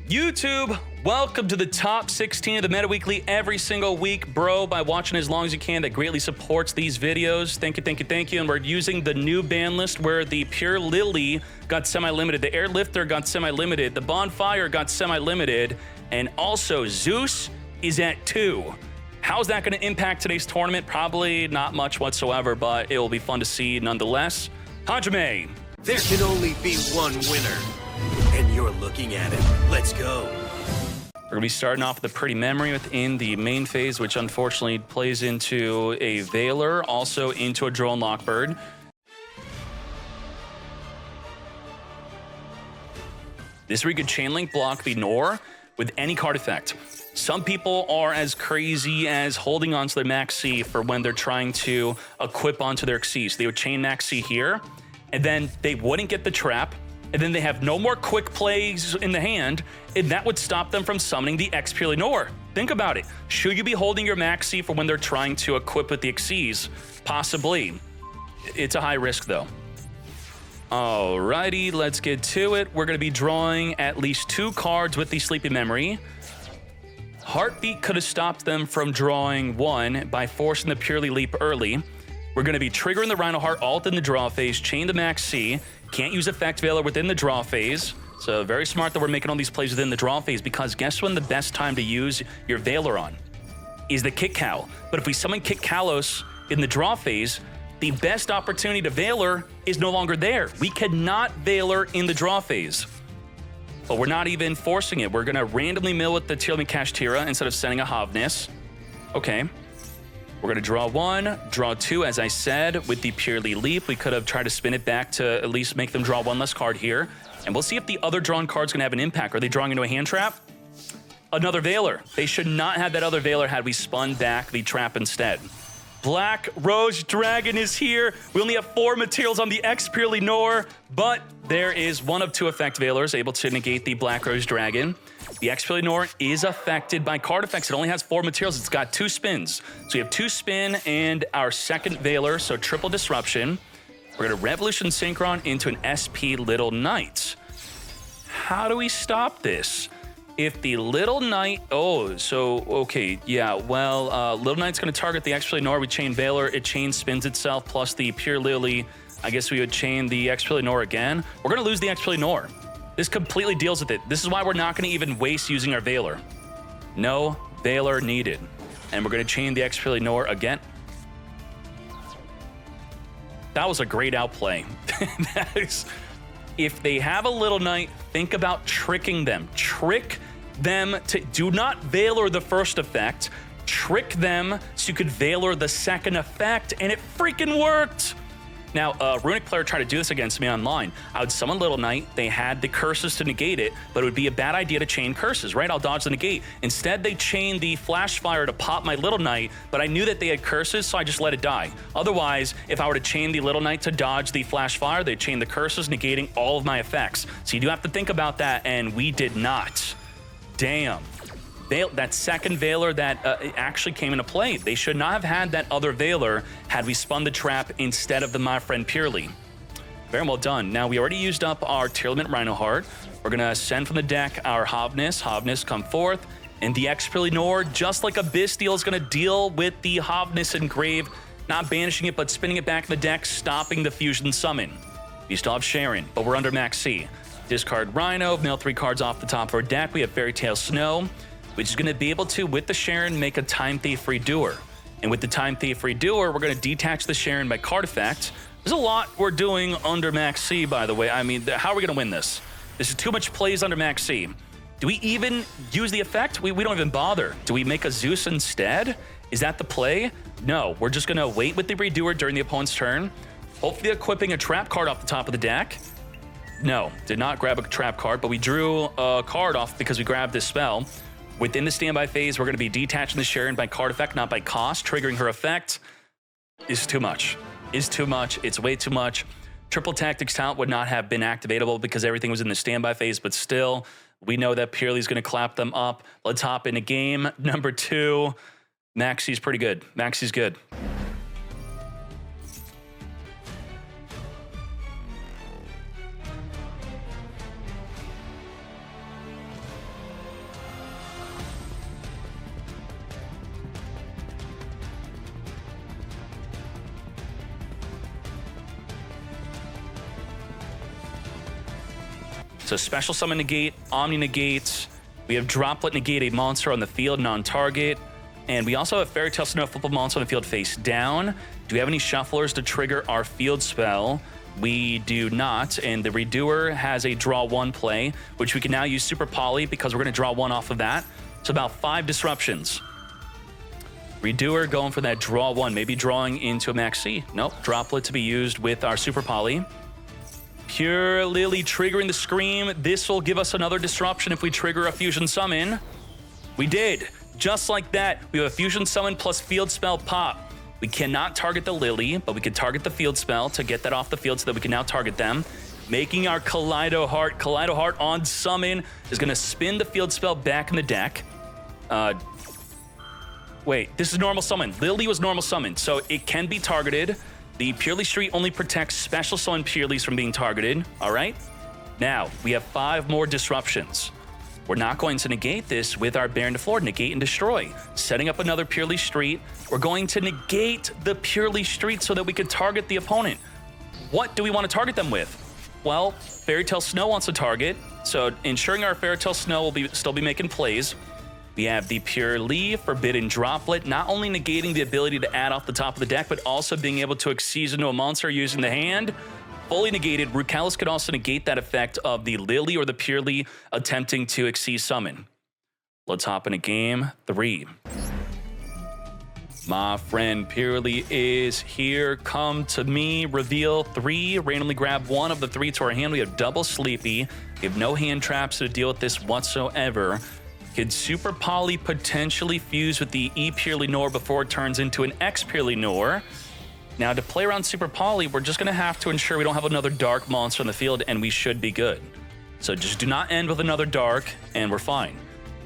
YouTube, welcome to the top 16 of the Meta Weekly every single week, bro. By watching as long as you can, that greatly supports these videos. Thank you, thank you, thank you. And we're using the new ban list where the Purrely got semi-limited, the Airlifter got semi-limited, the Bonfire got semi-limited, and also Zeus is at 2. How's that going to impact today's tournament? Probably not much whatsoever, but it will be fun to see nonetheless. Hajime. There can only be one winner, and you're looking at it. Let's go. We're going to be starting off with a pretty memory within the main phase, which unfortunately plays into a Veiler, also into a Drone Lockbird. This is where you could chain link block the Nor with any card effect. Some people are as crazy as holding onto their Max C for when they're trying to equip onto their Xyz. They would chain Max C here, and then they wouldn't get the trap, and then they have no more quick plays in the hand, and that would stop them from summoning the Purrely Nor. Think about it. Should you be holding your Max C for when they're trying to equip with the Xyz? Possibly. It's a high risk, though. Alrighty, let's get to it. We're going to be drawing at least 2 cards with the Sleepy Memory. Heartbeat could have stopped them from drawing 1 by forcing the Purrely Leap early. We're going to be triggering the Rhino Heart alt in the draw phase, chain the Max C. Can't use Effect Veiler within the draw phase. So very smart that we're making all these plays within the draw phase, because guess when the best time to use your Veiler on? Is the Kick Cal. But if we summon Kick Kalos in the draw phase, the best opportunity to Veiler is no longer there. We cannot Veiler in the draw phase. But we're not even forcing it. We're going to randomly mill with the Tirlmi Kashtira instead of sending a Havnis. Okay. We're going to draw 1, draw 2, as I said, with the Purrely Leap. We could have tried to spin it back to at least make them draw 1 less card here. And we'll see if the other drawn card's going to have an impact. Are they drawing into a hand trap? Another Veiler. They should not have that other Veiler had we spun back the trap instead. Black Rose Dragon is here. We only have 4 materials on the Purrely Nor, but there is 1 of 2 effect Veilers able to negate the Black Rose Dragon. The Purrely Nor is affected by card effects. It only has 4 materials. It's got 2 spins. So we have 2 spin and our second Veiler, so triple disruption. We're going to Revolution Synchron into an SP Little Knight. How do we stop this? If the Little Knight, okay, yeah, well, Little Knight's going to target the Purrely Nor. We chain Veiler, it chain spins itself, plus the Purrely. I guess we would chain the Purrely Nor again. We're going to lose the Purrely Nor. This completely deals with it. This is why we're not going to even waste using our Veiler. No Veiler needed. And we're going to chain the Purrely Nor again. That was a great outplay. That is... If they have a Little Knight, think about tricking them. Trick them to do not Veiler the first effect. Trick them so you could Veiler the second effect, and it freaking worked. Now, a Runic player tried to do this against me online. I would summon Little Knight. They had the curses to negate it, but it would be a bad idea to chain curses, right? I'll dodge the negate. Instead, they chained the Flash Fire to pop my Little Knight, but I knew that they had curses, so I just let it die. Otherwise, if I were to chain the Little Knight to dodge the Flash Fire, they'd chain the curses, negating all of my effects. So you do have to think about that, and we did not. Damn. That second Veiler that actually came into play. They should not have had that other Veiler had we spun the trap instead of the My Friend Purrely. Very well done. Now, we already used up our Tearlament Rhino Heart. We're going to send from the deck our Havnis. Havnis come forth. And the Purrely Nor, just like Abyss Steel, is going to deal with the Havnis Engrave, not banishing it, but spinning it back in the deck, stopping the Fusion Summon. We still have Sharon, but we're under Max C. Discard Rhino, mill 3 cards off the top of our deck. We have Fairy Tale Snow, which is going to be able to, with the Sharon, make a Time Thief Redoer. And with the Time Thief Redoer, we're going to detach the Sharon by card effect. There's a lot we're doing under Max C, by the way. I mean, how are we going to win this? This is too much plays under Max C. Do we even use the effect? We don't even bother. Do we make a Zeus instead? Is that the play? No, we're just going to wait with the Redoer during the opponent's turn. Hopefully equipping a trap card off the top of the deck. No, did not grab a trap card, but we drew a card off because we grabbed this spell. Within the standby phase, we're going to be detaching the Sharon by card effect, not by cost. Triggering her effect is too much. Is too much. It's way too much. Triple Tactics Talent would not have been activatable because everything was in the standby phase, but still, we know that Purrely is going to clap them up. Let's hop into game number 2. Maxi's pretty good. Maxi's good. So special summon negate, omni negate. We have droplet negate a monster on the field, non-target. And we also have Fairy Tale Snow, flip a monster on the field face down. Do we have any shufflers to trigger our field spell? We do not, and the Redoer has a draw 1 play, which we can now use Super Poly because we're going to draw 1 off of that. So about 5 disruptions. Redoer going for that draw 1, maybe drawing into a Maxi. Nope, Droplet to be used with our Super Poly. Purrely triggering the Scream. This will give us another disruption if we trigger a Fusion Summon. We did. Just like that, we have a Fusion Summon plus Field Spell pop. We cannot target the Lily, but we can target the Field Spell to get that off the field so that we can now target them. Making our Kaleido Heart. Kaleido Heart on summon is going to spin the Field Spell back in the deck. Wait, this is normal summon. Lily was normal summon, so it can be targeted. The Purrely Street only protects special summon Purrelys from being targeted, all right? Now, we have 5 more disruptions. We're not going to negate this with our Baron de Flor, negate and destroy. Setting up another Purrely Street. We're going to negate the Purrely Street so that we can target the opponent. What do we want to target them with? Well, Fairy Tale Snow wants to target, so ensuring our Fairy Tale Snow will still be making plays. We have the Purrely, Forbidden Droplet, not only negating the ability to add off the top of the deck, but also being able to Exceed into a monster using the hand. Fully negated. Rucalis could also negate that effect of the Lily or the Purrely attempting to Exceed summon. Let's hop into game 3. My friend Purrely is here. Come to me. Reveal 3. Randomly grab 1 of the 3 to our hand. We have double Sleepy. We have no hand traps to deal with this whatsoever. Could Super Poly potentially fuse with the E Purrely Nor before it turns into an X Purrely Nor? Now, to play around Super Poly, we're just going to have to ensure we don't have another Dark monster on the field, and we should be good. So just do not end with another Dark, and we're fine.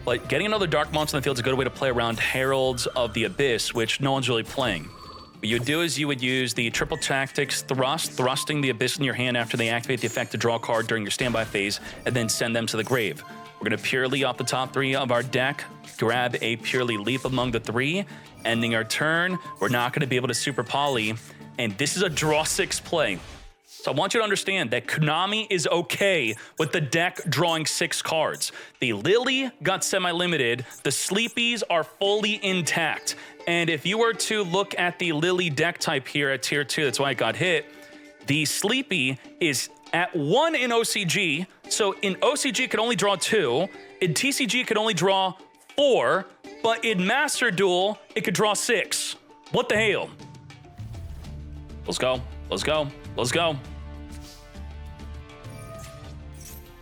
But getting another Dark monster on the field is a good way to play around Heralds of the Abyss, which no one's really playing. What you would do is you would use the Triple Tactics thrusting the Abyss in your hand after they activate the effect to draw a card during your standby phase, and then send them to the grave. We're going to Purrely off the top 3 of our deck, grab a Purrely Leap among the 3, ending our turn. We're not going to be able to Super Poly, and this is a draw 6 play. So I want you to understand that Konami is okay with the deck drawing 6 cards. The Lily got semi-limited. The Sleepies are fully intact. And if you were to look at the Lily deck type here at tier 2, that's why it got hit, the Sleepy is at 1 in OCG. So in OCG, it could only draw 2. In TCG, it could only draw 4. But in Master Duel, it could draw 6. What the hell? Let's go. Let's go. Let's go.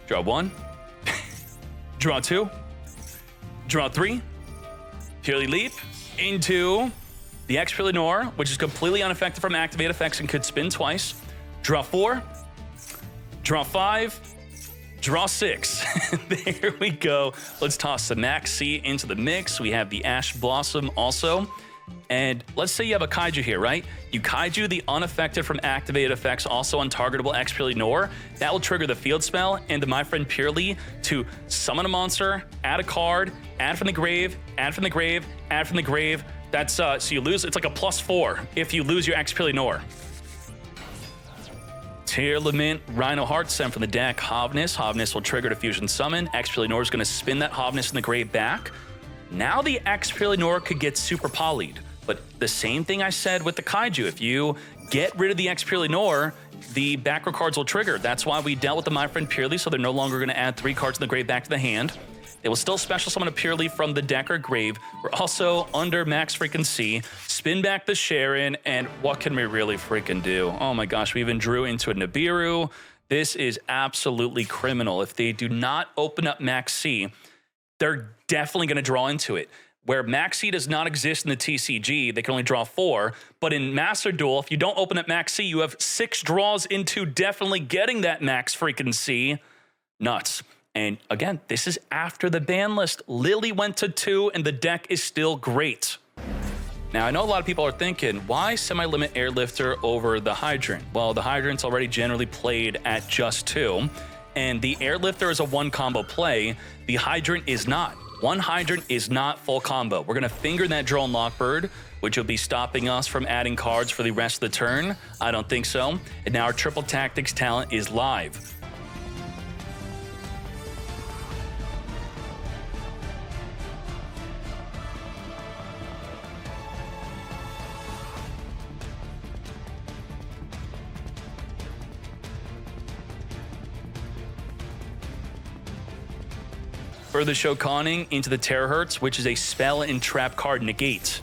Draw 1. Draw 2. Draw 3. Purrely Leap into the X Purrely Nor, which is completely unaffected from activate effects and could spin twice. Draw 4. Draw 5. Draw 6. There we go. Let's toss the Maxi into the mix. We have the Ash Blossom also. And let's say you have a Kaiju here, right? You Kaiju the unaffected from activated effects, also untargetable X Purrely Nor. That will trigger the field spell and my friend Purrely to summon a monster, add a card, add from the grave, add from the grave, add from the grave. That's so you lose. It's like a +4 if you lose your X Purrely Nor. Tear Lament, Rhino Heart, sent from the deck, Hovness. Hovness will trigger to Fusion Summon. X Purrely Nor is going to spin that Hovness in the grave back. Now the X Purrely Nor could get Super Poly'd, but the same thing I said with the Kaiju. If you get rid of the X Purrely Nor, the back row cards will trigger. That's why we dealt with the My Friend Purrely, so they're no longer going to add 3 cards in the grave back to the hand. They will still special summon a Purrely from the deck or grave. We're also under max freaking C. Spin back the Sharon, and what can we really freaking do? Oh my gosh, we even drew into a Nibiru. This is absolutely criminal. If they do not open up max C, they're definitely going to draw into it. Where Max C does not exist in the TCG, they can only draw 4. But in Master Duel, if you don't open up Max C, you have 6 draws into definitely getting that Max freaking C. Nuts. And again, this is after the ban list. Lily went to 2, and the deck is still great. Now, I know a lot of people are thinking, why semi-limit Airlifter over the Hydrant? Well, the Hydrant's already generally played at just 2. And the Airlifter is a 1 combo play. The Hydrant is not. 1 Hydrant is not full combo. We're going to finger that Drone Lockbird, which will be stopping us from adding cards for the rest of the turn. I don't think so. And now our Triple Tactics talent is live. Further show conning into the Terahertz, which is a spell and trap card negate.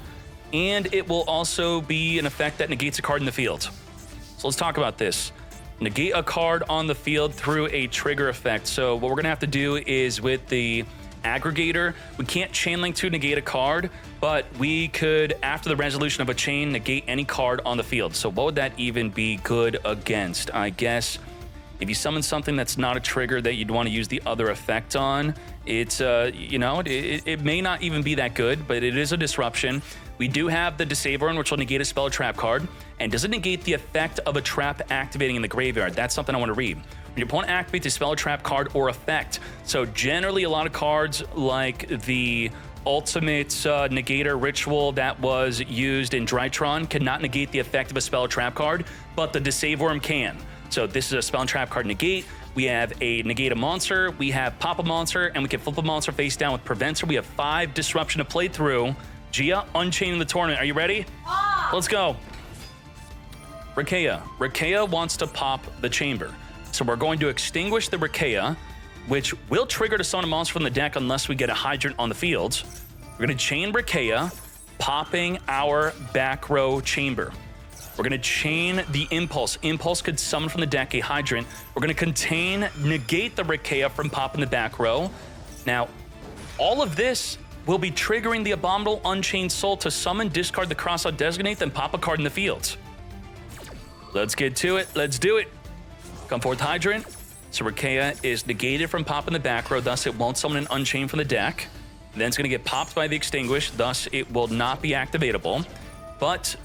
And it will also be an effect that negates a card in the field. So let's talk about this. Negate a card on the field through a trigger effect. So what we're gonna have to do is with the aggregator, we can't chain link to negate a card, but we could, after the resolution of a chain, negate any card on the field. So what would that even be good against? I guess if you summon something that's not a trigger that you'd want to use the other effect on, it's, you know, it may not even be that good, but it is a disruption. We do have the Disabler, which will negate a spell or trap card, and doesn't negate the effect of a trap activating in the graveyard. That's something I want to read. When your opponent activates a spell or trap card or effect, so generally a lot of cards like the ultimate negator ritual that was used in Drytron cannot negate the effect of a spell or trap card, but the Disabler can. So this is a spell and trap card negate. We have a negate a monster, we have pop a monster, and we can flip a monster face down with Preventer. We have 5 disruption to play through. Gia, Unchained in the tournament. Are you ready? Let's go. Rakea wants to pop the chamber. So we're going to extinguish the Rakea, which will trigger to summon a monster from the deck unless we get a hydrant on the field. We're going to chain Rakea, popping our back row chamber. We're going to chain the Impulse. Impulse could summon from the deck a hydrant. We're going to negate the Rakea from popping the back row. Now, all of this will be triggering the Abominable Unchained Soul to summon, discard the Crossout Designate, then pop a card in the field. Let's get to it. Let's do it. Come forth, Hydrant. So Rakea is negated from popping the back row, thus it won't summon an Unchained from the deck. Then it's going to get popped by the Extinguish, thus it will not be activatable. But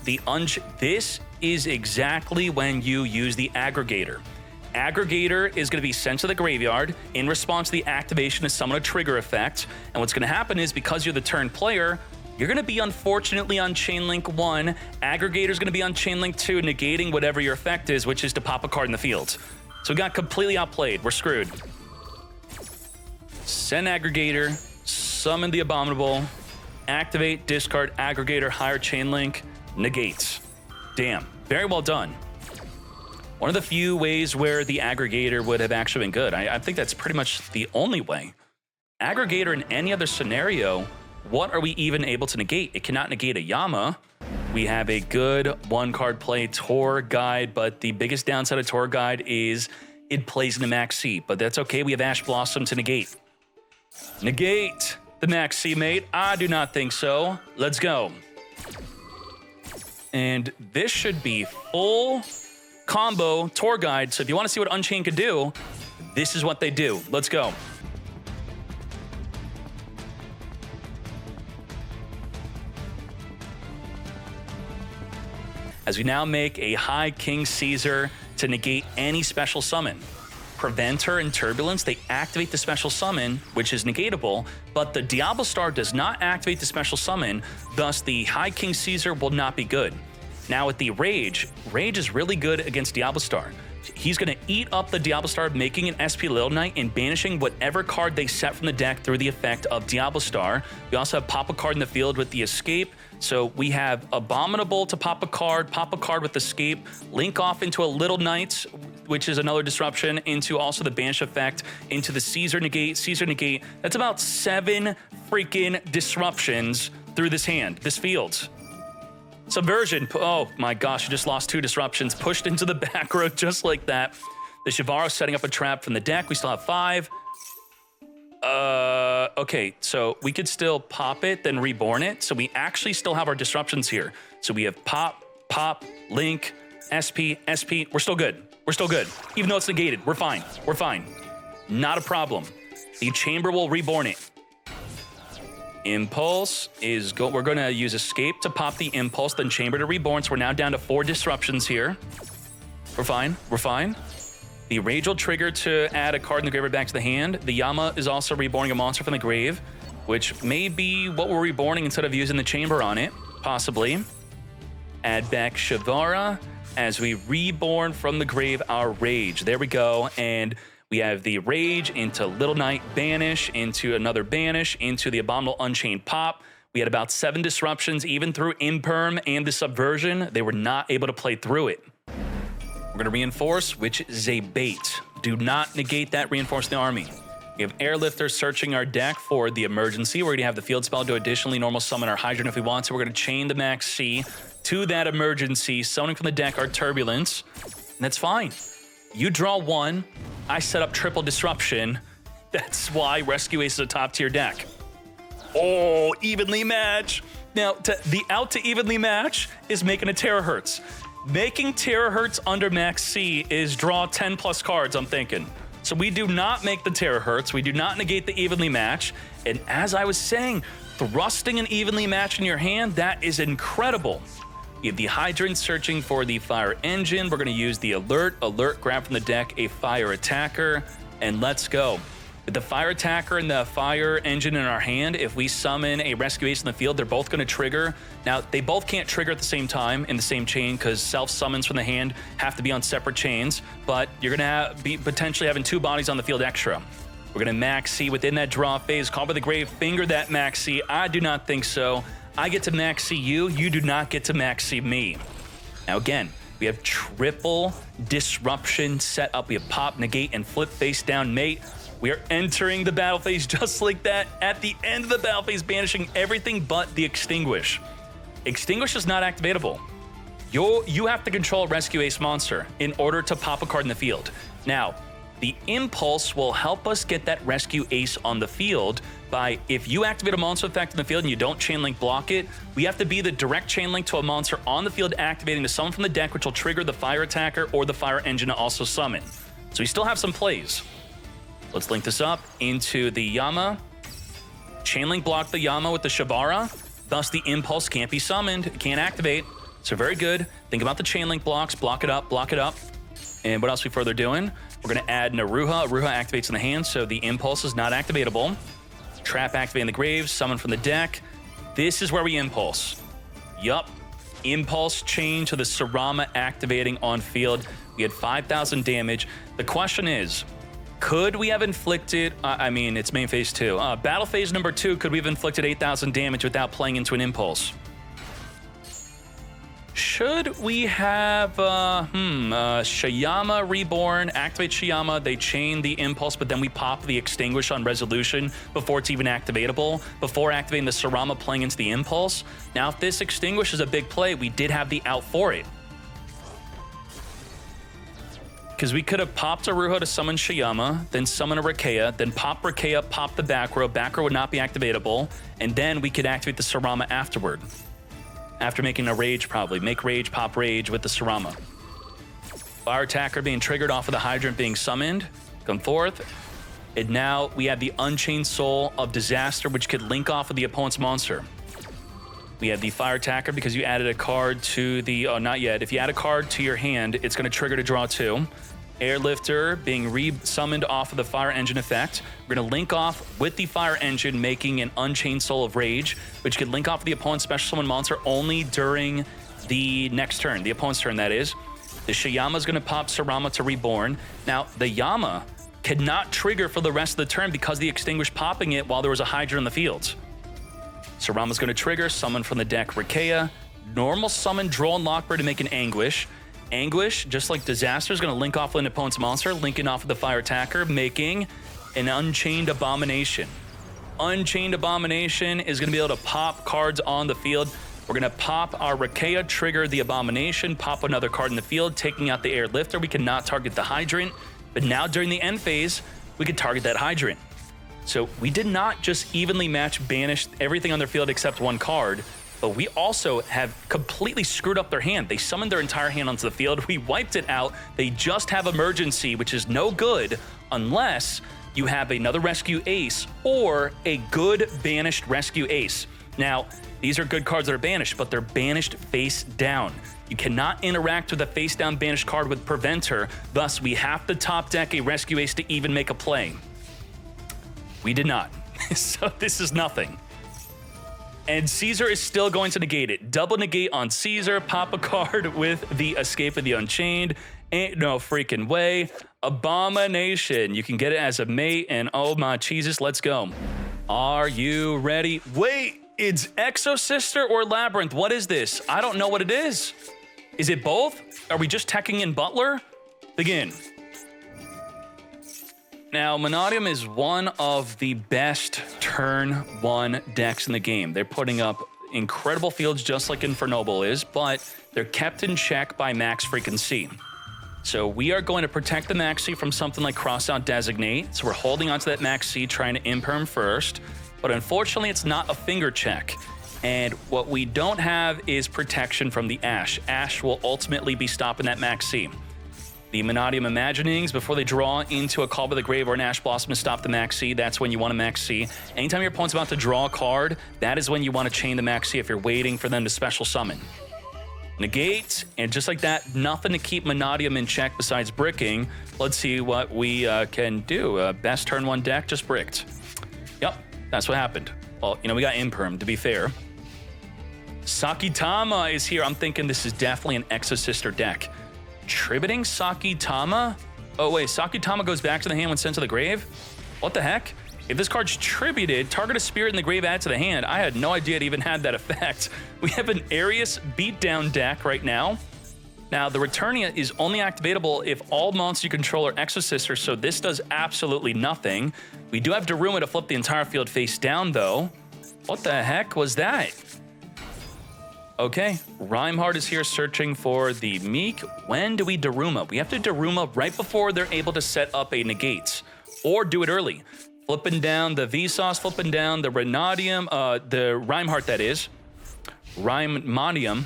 this is exactly when you use the Aggregator. Aggregator is going to be sent to the graveyard in response to the activation to summon a trigger effect. And what's going to happen is, because you're the turn player, you're going to be unfortunately on Chain Link 1. Aggregator is going to be on Chain Link 2, negating whatever your effect is, which is to pop a card in the field. So we got completely outplayed. We're screwed. Send Aggregator, summon the Abominable, activate, discard, Aggregator, higher Chain Link, negates. Damn, very well done. One of the few ways where the Aggregator would have actually been good. I think that's pretty much the only way. Aggregator in any other scenario, what are we even able to negate? It cannot negate a Yama. We have a good 1-card play, Tour Guide, but the biggest downside of Tour Guide is it plays in the Max C, but that's okay. We have Ash Blossom to negate. Negate the Max C, mate. I do not think so. Let's go. And this should be full combo Tour Guide. So if you want to see what Unchained could do, this is what they do. Let's go. As we now make a high King Caesar to negate any special summon. Preventer and Turbulence, they activate the special summon, which is negatable, but the Diablo Star does not activate the special summon, thus the high King Caesar will not be good. Now with the Rage is really good against Diablo Star. He's going to eat up the Diablo Star, making an SP Little Knight and banishing whatever card they set from the deck through the effect of Diablo Star. We also have pop a card in the field with the Escape. So we have Abominable to pop a card with Escape, link off into a Little Knight, which is another disruption, into also the Banish effect, into the Caesar negate. That's about 7 freaking disruptions through this hand, this field. Subversion, oh my gosh, you just lost 2 disruptions, pushed into the back row just like that. The Shivaro setting up a trap from the deck, we still have 5. Okay, so we could still pop it, then reborn it. So we actually still have our disruptions here. So we have pop, link, SP, we're still good. Even though it's negated, we're fine. Not a problem. The chamber will reborn it. Impulse is we're gonna use Escape to pop the Impulse, then Chamber to reborn. So we're now down to 4 disruptions here. We're fine. The Rage will trigger to add a card in the graveyard back to the hand. The Yama is also reborning a monster from the grave, which may be what we're reborning instead of using the Chamber on it, possibly. Add back Shivara as we reborn from the grave our Rage. There we go, and we have the Rage into Little Knight Banish, into another Banish, into the Abominable Unchained Pop. We had about 7 disruptions, even through Imperm and the Subversion. They were not able to play through it. We're going to Reinforce, which is a bait. Do not negate that Reinforce the army. We have Airlifter searching our deck for the emergency. We're going to have the field spell to additionally normal summon our Hydrant if we want to. We're going to chain the Max C to that emergency, summoning from the deck our Turbulence, and that's fine. You draw one, I set up triple disruption. That's why Rescue Ace is a top tier deck. Oh, evenly match. Now, the out to evenly match is making a terahertz. Making terahertz under Max C is draw 10 plus cards, I'm thinking. So we do not make the terahertz. We do not negate the evenly match. And as I was saying, thrusting an evenly match in your hand, that is incredible. You have the Hydrant searching for the Fire Engine. We're going to use the Alert, grab from the deck a Fire Attacker, and let's go. With the Fire Attacker and the Fire Engine in our hand, if we summon a Rescue Ace in the field, they're both going to trigger. Now, they both can't trigger at the same time in the same chain because self-summons from the hand have to be on separate chains, but you're going to be potentially having 2 bodies on the field extra. We're going to Max C within that draw phase. Call by the Grave, finger that Max C. I do not think so. I get to Max C you, you do not get to Max C me. Now again, we have triple disruption set up. We have pop, negate, and flip face down mate. We are entering the battle phase just like that. At the end of the battle phase, banishing everything but the Extinguish. Extinguish is not activatable. You have to control a Rescue Ace monster in order to pop a card in the field. Now, the Impulse will help us get that Rescue Ace on the field by, if you activate a monster effect in the field and you don't chain link block it, we have to be the direct chain link to a monster on the field activating to summon from the deck, which will trigger the Fire Attacker or the Fire Engine to also summon. So we still have some plays. Let's link this up into the Yama. Chainlink block the Yama with the Shabara. Thus, the Impulse can't be summoned, can't activate. So very good. Think about the chainlink blocks. Block it up, block it up. And what else are we further doing? We're going to add an Aruha. Aruha activates in the hand, so the Impulse is not activatable. Trap activating the Graves, summon from the deck. This is where we Impulse. Yup. Impulse chain to the Sarama activating on field. We had 5,000 damage. The question is, could we have inflicted, it's main phase 2. Battle phase number 2, could we have inflicted 8,000 damage without playing into an Impulse? Should we have, Shayama Reborn, activate Shayama, they chain the Impulse, but then we pop the Extinguish on resolution before it's even activatable, before activating the Sarama playing into the Impulse? Now, if this Extinguish is a big play, we did have the out for it. Because we could have popped Aruha to summon Shayama, then summon a Rakea, then pop Rakea, pop the back row would not be activatable, and then we could activate the Sarama afterward. After making a Rage, probably. Make Rage, pop Rage with the Sarama. Fire Attacker being triggered off of the Hydrant being summoned. Come forth. And now we have the Unchained Soul of Disaster, which could link off of the opponent's monster. We have the Fire Attacker because you added a card to the... Oh, not yet. If you add a card to your hand, it's going to trigger to draw 2. Airlifter being re-summoned off of the Fire Engine effect. We're going to link off with the Fire Engine, making an Unchained Soul of Rage, which could link off of the opponent's special summon monster only during the next turn. The opponent's turn, that is. The Shayama is going to pop Sarama to Reborn. Now, the Yama cannot trigger for the rest of the turn because the Extinguish popping it while there was a Hydra in the field. Sarama's going to trigger, summon from the deck Rakea, normal summon, draw and Lockbird to make an Anguish. Anguish, just like Disaster, is going to link off with an opponent's monster, linking off of the Fire Attacker, making an Unchained Abomination. Unchained Abomination is going to be able to pop cards on the field. We're going to pop our Rakea, trigger the Abomination, pop another card in the field, taking out the Airlifter. We cannot target the Hydrant, but now during the end phase, we could target that Hydrant. So we did not just evenly match banish everything on their field except one card, but we also have completely screwed up their hand. They summoned their entire hand onto the field. We wiped it out. They just have Emergency, which is no good unless you have another Rescue Ace or a good banished Rescue Ace. Now, these are good cards that are banished, but they're banished face down. You cannot interact with a face down banished card with Preventer. Thus, we have to top deck a Rescue Ace to even make a play. We did not. So this is nothing. And Caesar is still going to negate it. Double negate on Caesar, pop a card with the Escape of the Unchained. Ain't no freaking way. Abomination. You can get it as a mate, and oh my Jesus, let's go. Are you ready? Wait, it's Exosister or Labyrinth? What is this? I don't know what it is. Is it both? Are we just teching in Butler? Begin. Now, Mannadium is one of the best turn 1 decks in the game. They're putting up incredible fields just like Infernoble is, but they're kept in check by Max freaking C. So we are going to protect the Max C from something like Crossout Designate. So we're holding onto that Max C, trying to imperm first. But unfortunately, it's not a finger check. And what we don't have is protection from the Ash. Ash will ultimately be stopping that Max C. The Mannadium Imaginings, before they draw into a Call by the Grave or an Ash Blossom to stop the Max C, that's when you want to Max C. Anytime your opponent's about to draw a card, that is when you want to chain the Max C if you're waiting for them to special summon. Negate, and just like that, nothing to keep Mannadium in check besides bricking. Let's see what we can do. Best turn 1 deck, just bricked. Yep, that's what happened. Well, you know, we got Imperm, to be fair. Sakitama is here. I'm thinking this is definitely an Exosister deck. Tributing Sakitama? Oh wait, Sakitama goes back to the hand when sent to the grave? What the heck? If this card's tributed, target a spirit in the grave, add to the hand. I had no idea it even had that effect. We have an Arius beatdown deck right now. Now, the Returnia is only activatable if all monsters you control are Exosister, so this does absolutely nothing. We do have Daruma to flip the entire field face down, though. What the heck was that? Okay, Rhymeheart is here searching for the Meek. When do we Daruma? We have to Daruma right before they're able to set up a negate, or do it early. Flipping down the Vsauce, flipping down the Mannadium, the Rhymeheart that is, Mannadium,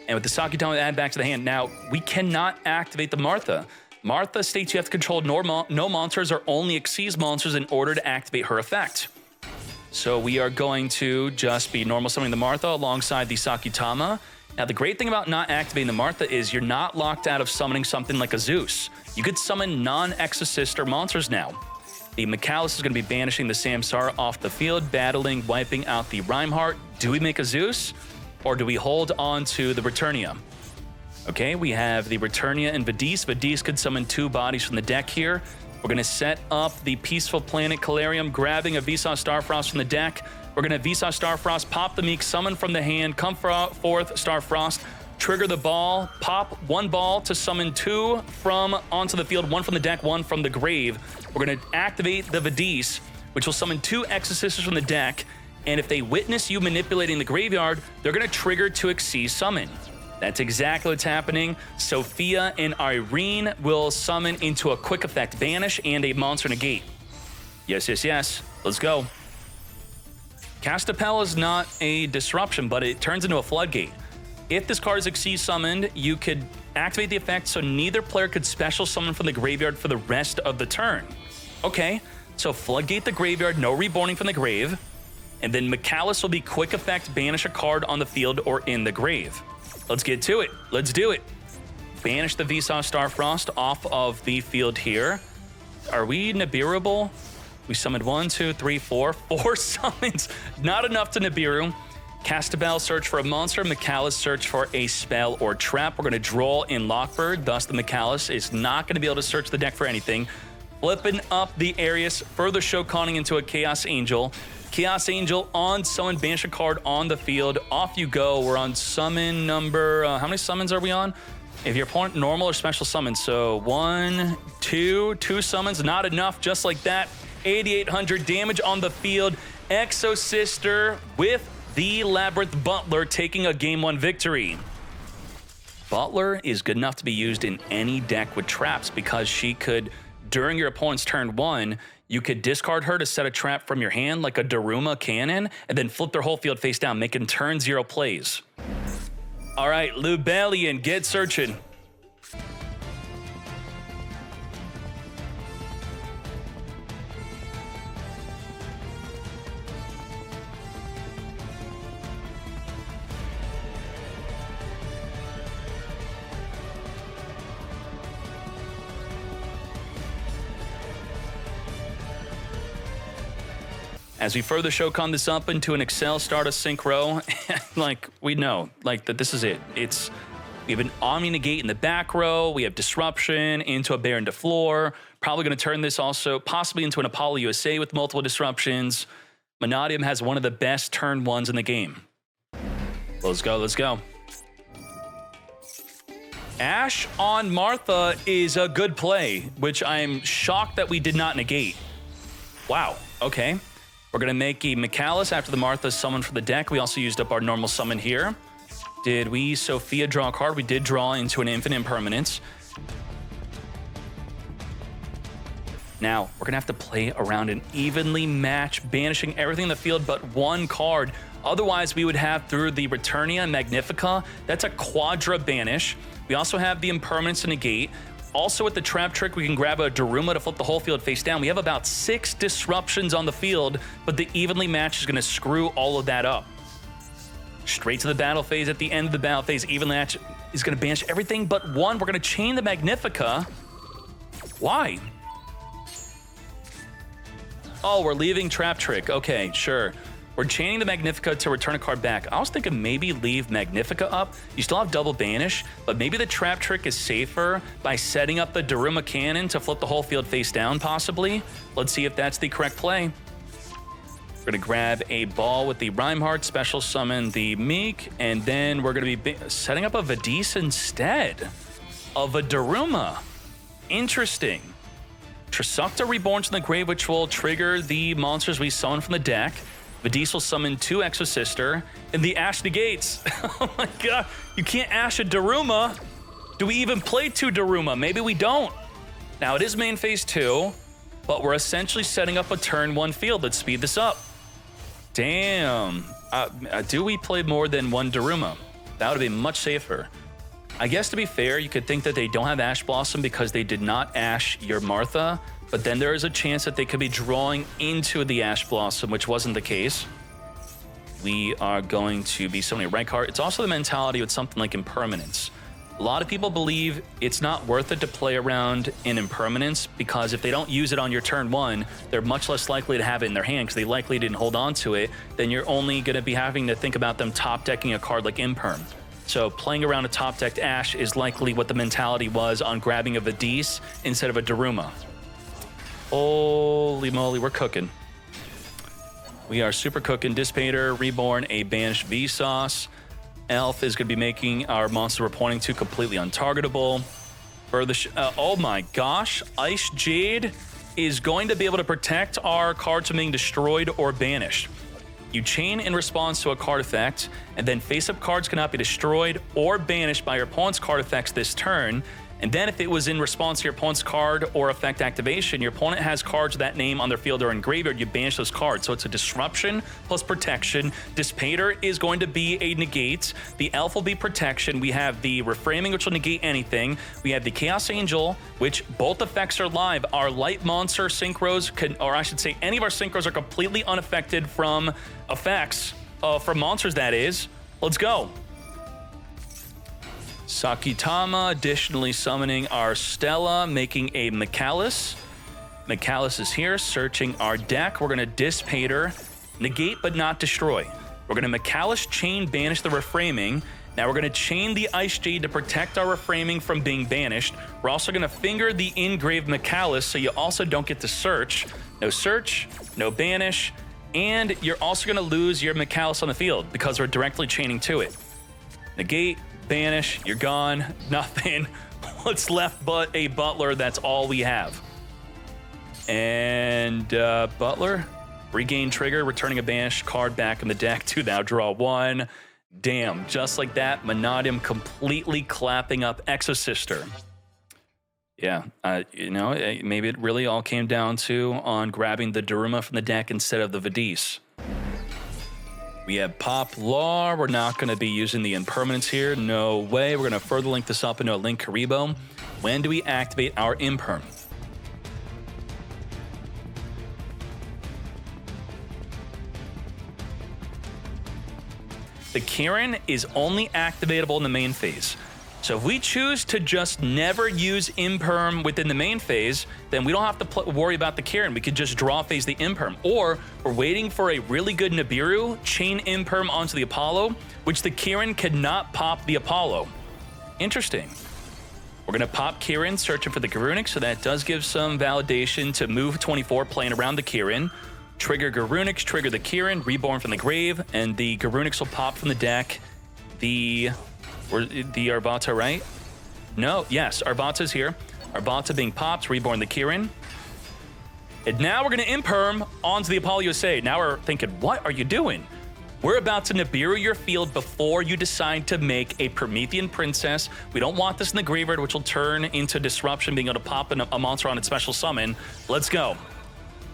and with the Sakitama add back to the hand. Now, we cannot activate the Martha. Martha states you have to control no monsters or only Xyz monsters in order to activate her effect. So we are going to just be normal summoning the Martha alongside the Sakitama. Now, the great thing about not activating the Martha is you're not locked out of summoning something like a Zeus. You could summon non-Exosister monsters now. The Mikalis is going to be banishing the Samsara off the field, battling, wiping out the Rhymeheart. Do we make a Zeus, or do we hold on to the Returnia? Okay, we have the Returnia and Vadis. Vadis could summon 2 bodies from the deck here. We're going to set up the Peaceful Planet Calarium, grabbing a Vsauce Starfrost from the deck. We're going to Vsauce Starfrost, pop the Meek, summon from the hand, come forth Starfrost, trigger the ball, pop 1 ball to summon 2 from onto the field, 1 from the deck, 1 from the grave. We're going to activate the Vadis, which will summon 2 Exosisters from the deck, and if they witness you manipulating the graveyard, they're going to trigger to Xyz summon. That's exactly what's happening. Sophia and Irene will summon into a quick effect Banish and a monster negate. Yes, yes, yes. Let's go. Castapel is not a disruption, but it turns into a floodgate. If this card is Xyz summoned, you could activate the effect so neither player could special summon from the graveyard for the rest of the turn. Okay, so floodgate the graveyard, no reborning from the grave, and then Mikalis will be quick effect banish a card on the field or in the grave. Let's get to it. Let's do it. Banish the Vsauce Starfrost off of the field here. Are we Nibiruable? We summoned 1, 2, 3, 4 summons. Not enough to Nibiru. Castabel, search for a monster. Mikalis, search for a spell or trap. We're going to draw in Lockbird. Thus, the Mikalis is not going to be able to search the deck for anything. Flipping up the Arius, further Shokaning into a Chaos Angel. Chaos Angel on summon, banish a card on the field. Off you go. We're on summon number... how many summons are we on? If your opponent normal or special summons. So 1, 2 summons. Not enough. Just like that. 8,800 damage on the field. Exosister with the Labyrinth Butler taking a Game 1 victory. Butler is good enough to be used in any deck with traps because she could, during your opponent's turn 1, you could discard her to set a trap from your hand like a Daruma cannon and then flip their whole field face down, making turn 0 plays. All right, Lubellian, get searching. As we further Shokan this up into an Excel start a synchro, like we know, like that this is it. We have an Omni Negate in the back row. We have Disruption into a Baron to Floor. Probably going to turn this also possibly into an Apollo USA with multiple disruptions. Mannadium has one of the best turn 1s in the game. Let's go, let's go. Ash on Martha is a good play, which I'm shocked that we did not negate. Wow, okay. We're gonna make a Mikalis after the Martha summon for the deck. We also used up our normal summon here. Did we, Sophia, draw a card? We did draw into an infinite impermanence. Now, we're gonna have to play around an evenly match, banishing everything in the field but one card. Otherwise, we would have through the Returnia Magnifica, that's a quadra banish. We also have the impermanence to negate. Also with the trap trick, we can grab a Daruma to flip the whole field face down. We have about 6 disruptions on the field, but the evenly match is gonna screw all of that up. Straight to the battle phase. At the end of the battle phase, evenly match is gonna banish everything but one. We're gonna chain the Magnifica. Why? Oh, we're leaving trap trick. Okay, sure. We're chaining the Magnifica to return a card back. I was thinking maybe leave Magnifica up. You still have double banish, but maybe the trap trick is safer by setting up the Daruma Cannon to flip the whole field face down, possibly. Let's see if that's the correct play. We're gonna grab a ball with the Rhymeheart, special summon the Meek, and then we're gonna be setting up a Vadis instead of a Daruma. Interesting. Trisukta Reborn to the grave, which will trigger the monsters we summon from the deck. Vadis will summon 2 Exosister, and the Ash negates. Oh my god, you can't Ash a Daruma. Do we even play 2 Daruma? Maybe we don't. Now it is main phase 2, but we're essentially setting up a turn 1 field. Let's speed this up. Damn. Do we play more than 1 Daruma? That would be much safer. I guess to be fair, you could think that they don't have Ash Blossom because they did not Ash your Martha, but then there is a chance that they could be drawing into the Ash Blossom, which wasn't the case. We are going to be summoning a red card. It's also the mentality with something like Impermanence. A lot of people believe it's not worth it to play around in Impermanence because if they don't use it on your turn 1, they're much less likely to have it in their hand because they likely didn't hold on to it. Then you're only going to be having to think about them top decking a card like Imperm. So playing around a top decked Ash is likely what the mentality was on grabbing a Vadis instead of a Daruma. Holy moly, we're cooking. We are super cooking. Dissipator, Reborn, a banished Vsauce. Elf is going to be making our monster we're pointing to completely untargetable. For the oh my gosh, Ice Jade is going to be able to protect our cards from being destroyed or banished. You chain in response to a card effect, and then face-up cards cannot be destroyed or banished by your opponent's card effects this turn. And then if it was in response to your opponent's card or effect activation, your opponent has cards of that name on their field or in graveyard, you banish those cards. So it's a disruption plus protection. Dissipator is going to be a negate. The Elf will be protection. We have the Reframing, which will negate anything. We have the Chaos Angel, which both effects are live. Our Light Monster synchros, or I should say any of our synchros are completely unaffected from effects, from monsters that is. Let's go. Sakitama additionally summoning our Stella, making a Mikalis. Mikalis is here, searching our deck. We're going to Dissipator, negate but not destroy. We're going to Mikalis chain banish the Reframing. Now we're going to chain the Ice Jade to protect our Reframing from being banished. We're also going to finger the engraved Mikalis so you also don't get to search. No search, no banish, and you're also going to lose your Mikalis on the field because we're directly chaining to it. Negate, banish, you're gone, nothing. What's left but a Butler, that's all we have. And Butler, regain trigger, returning a banished card back in the deck to now draw 1. Damn, just like that, Mannadium completely clapping up Exosister. Yeah, you know, maybe it really all came down to on grabbing the Daruma from the deck instead of the Vadis. We have Pop Law. We're not going to be using the Impermanence here. No way. We're going to further link this up into a Link Karibo. When do we activate our Imperm? The Kirin is only activatable in the main phase. So if we choose to just never use Imperm within the main phase, then we don't have to worry about the Kirin. We could just draw phase the Imperm. Or we're waiting for a really good Nibiru, chain Imperm onto the Apollo, which the Kirin cannot pop the Apollo. Interesting. We're going to pop Kirin, searching for the Garunic, so that does give some validation to move 24, playing around the Kirin. Trigger Garunics, trigger the Kirin, Reborn from the grave, and the Garunics will pop from the deck. The Arbata, right? No, yes, Arvata's here. Arvata being popped, reborn the Kirin. And now we're going to imperm onto the Apollo USA. Now we're thinking, what are you doing? We're about to Nibiru your field before you decide to make a Promethean Princess. We don't want this in the graveyard, which will turn into Disruption, being able to pop a monster on its special summon. Let's go.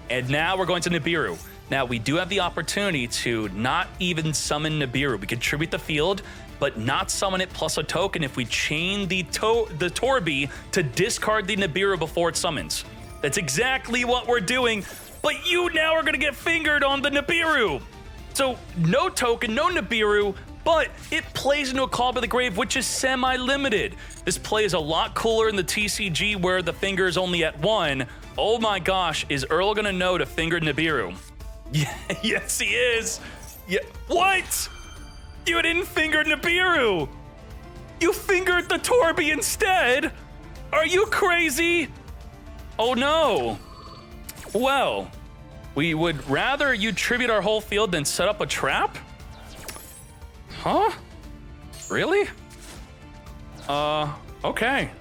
And now we're going to Nibiru. Now, we do have the opportunity to not even summon Nibiru. We contribute the field, but not summon it plus a token if we chain the Torby to discard the Nibiru before it summons. That's exactly what we're doing, but you now are going to get fingered on the Nibiru. So no token, no Nibiru, but it plays into a Call by the Grave, which is semi-limited. This play is a lot cooler in the TCG where the finger is only at 1. Oh my gosh, is Earl going to know to finger Nibiru? Yeah, yes, he is. Yeah. What? You didn't finger Nibiru. You fingered the Torby instead. Are you crazy? Oh no. Well, we would rather you tribute our whole field than set up a trap? Huh? Really? Okay.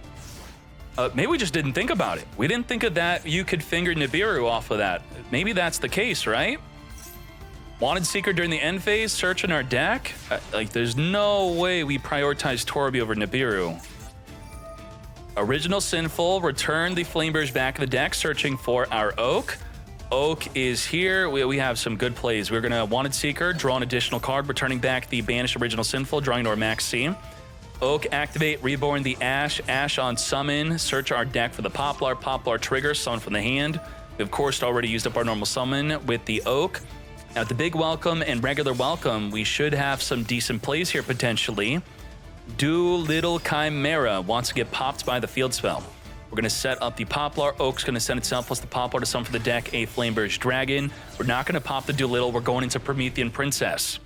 Maybe we just didn't think about it. We didn't think of that. You could finger Nibiru off of that. Maybe that's the case, right? Wanted Seeker during the end phase, searching our deck. There's no way we prioritize Torby over Nibiru. Original Sinful, return the Flameburge back in the deck, searching for our Oak. Oak is here. We have some good plays. We're going to Wanted Seeker, draw an additional card, returning back the banished Original Sinful, drawing to our max C. Oak, activate, reborn the Ash. Ash on summon, search our deck for the Poplar. Poplar trigger, summon from the hand. We, of course, already used up our normal summon with the Oak. Now, at the big welcome and regular welcome, we should have some decent plays here potentially. Little Chimera wants to get popped by the field spell. We're going to set up the Poplar. Oak's going to send itself plus the Poplar to summon for the deck a Flameburge Dragon. We're not going to pop the Doolittle. We're going into Promethean Princess.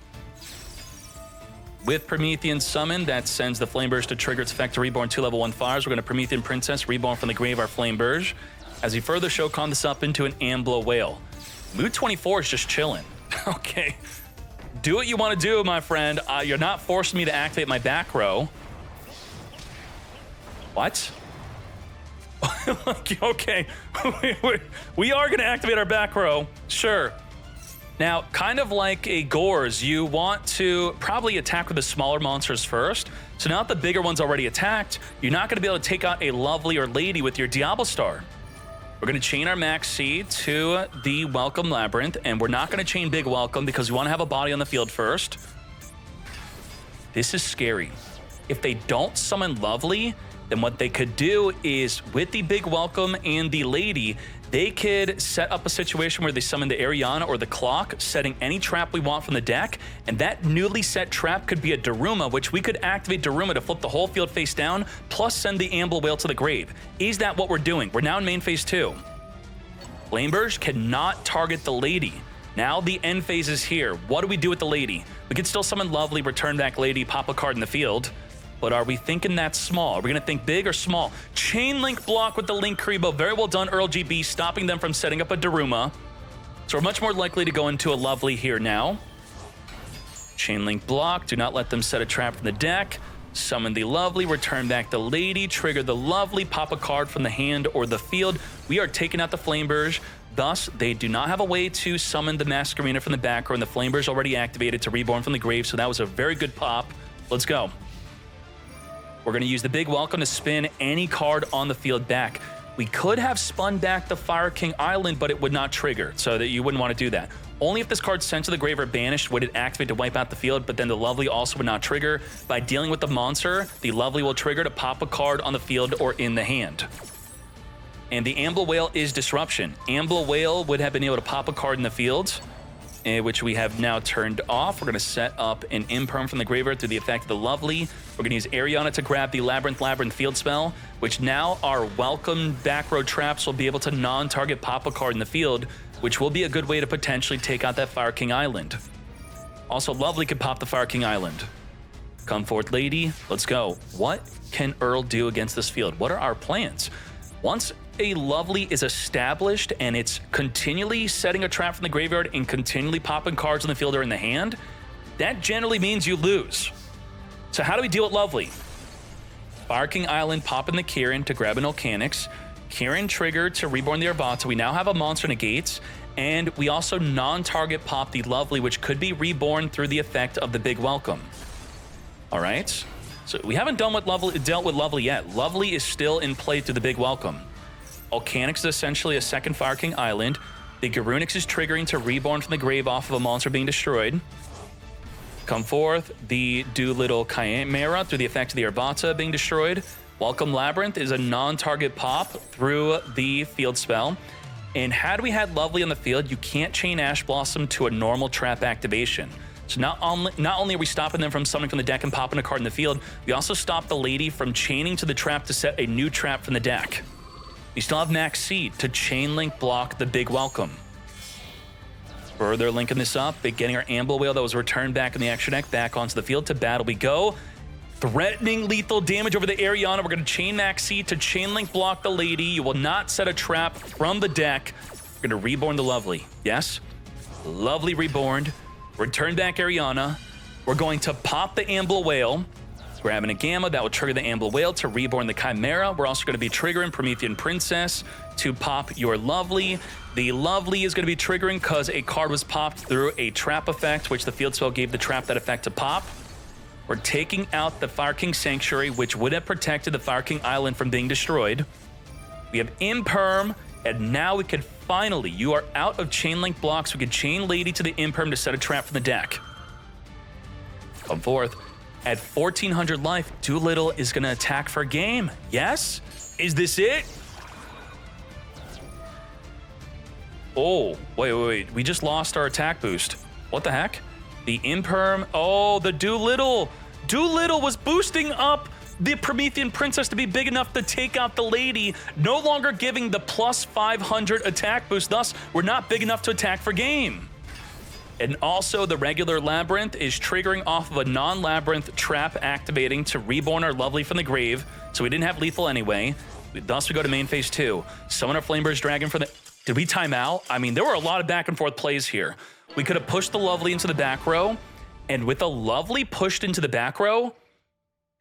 With Promethean Summon, that sends the Flameburge to trigger its effect to reborn 2 level 1 fires. We're going to Promethean Princess, reborn from the grave our Flameburge. As we further Shokan this up into an Ambler Whale. Mood 24 is just chilling. Okay. Do what you want to do, my friend. You're not forcing me to activate my back row. What? Okay. We are going to activate our back row. Sure. Now, kind of like a Gores, you want to probably attack with the smaller monsters first. So now that the bigger one's already attacked, you're not going to be able to take out a Lovely or Lady with your Diablo Star. We're going to chain our Max C to the Welcome Labyrinth, and we're not going to chain Big Welcome because we want to have a body on the field first. This is scary. If they don't summon Lovely, then what they could do is, with the Big Welcome and the Lady, they could set up a situation where they summon the Ariana or the Clock, setting any trap we want from the deck, and that newly set trap could be a Daruma, which we could activate Daruma to flip the whole field face down, plus send the Ambler Whale to the grave. Is that what we're doing? We're now in main phase 2. Flameburge cannot target the Lady. Now the end phase is here. What do we do with the Lady? We could still summon Lovely, return back Lady, pop a card in the field. But are we thinking that small? Are we going to think big or small? Chain link block with the Link Karibo. Very well done, Earl GB, stopping them from setting up a Daruma. So we're much more likely to go into a Lovely here now. Chain link block. Do not let them set a trap from the deck. Summon the Lovely, return back the Lady, trigger the Lovely, pop a card from the hand or the field. We are taking out the Flameburge. Thus, they do not have a way to summon the Masquerena from the back row, and the Flameburge already activated to reborn from the grave, so that was a very good pop. Let's go. We're going to use the Big Welcome to spin any card on the field back. We could have spun back the Fire King Island, but it would not trigger, so that you wouldn't want to do that. Only if this card's sent to the grave or banished would it activate to wipe out the field, but then the Lovely also would not trigger. By dealing with the monster, the Lovely will trigger to pop a card on the field or in the hand. And the Ambler Whale is Disruption. Ambler Whale would have been able to pop a card in the field, which we have now turned off. We're going to set up an Imperm from the graveyard through the effect of the Lovely. We're going to use Ariana to grab the Labyrinth field spell, which now our welcome back row traps will be able to non-target pop a card in the field, which will be a good way to potentially take out that Fire King Island. Also, Lovely could pop the Fire King Island. Come forth, Lady. Let's go. What can Earl do against this field? What are our plans? Once a Lovely is established and it's continually setting a trap from the graveyard and continually popping cards on the field or in the hand, that generally means you lose. So how do we deal with Lovely? Fire King Island, popping the Kieran to grab an Volcanics. Kieran triggered to reborn the Arbata. We now have a monster negates, and we also non-target pop the Lovely, which could be reborn through the effect of the Big Welcome. All right, so we haven't dealt with Lovely yet. Lovely is still in play through the Big Welcome. Volcanics is essentially a second Fire King Island. The Garunix is triggering to reborn from the grave off of a monster being destroyed. Come forth, the Doolittle Chimera through the effect of the Arbata being destroyed. Welcome Labyrinth is a non-target pop through the field spell. And had we had Lovely on the field, you can't chain Ash Blossom to a normal trap activation. So not only are we stopping them from summoning from the deck and popping a card in the field, we also stop the Lady from chaining to the trap to set a new trap from the deck. We still have Max Seed to chain link block the Big Welcome. Further linking this up, getting our Amble Whale that was returned back in the extra deck back onto the field. To battle we go. Threatening lethal damage over the Ariana. We're going to chain Max Seed to chain link block the Lady. You will not set a trap from the deck. We're going to reborn the Lovely. Yes, Lovely reborned. Return back Ariana. We're going to pop the Amble Whale. Grabbing a Gamma, that will trigger the Amble Whale to reborn the Chimera. We're also going to be triggering Promethean Princess to pop your Lovely. The Lovely is going to be triggering because a card was popped through a trap effect, which the field spell gave the trap that effect to pop. We're taking out the Fire King Sanctuary, which would have protected the Fire King Island from being destroyed. We have Imperm, and now we could finally, you are out of chain link blocks. We could chain Lady to the Imperm to set a trap from the deck. Come forth. At 1400 life, Doolittle is going to attack for game. Yes? Is this it? Oh, wait. We just lost our attack boost. What the heck? The Imperm. Oh, the Doolittle. Doolittle was boosting up the Promethean Princess to be big enough to take out the Lady, no longer giving the plus 500 attack boost. Thus, we're not big enough to attack for game. And also, the regular Labyrinth is triggering off of a non-Labyrinth trap activating to reborn our Lovely from the grave. So we didn't have lethal anyway. Thus, we go to main phase 2. Summon our Flameburst Dragon for the... Did we time out? I mean, there were a lot of back and forth plays here. We could have pushed the Lovely into the back row. And with the Lovely pushed into the back row,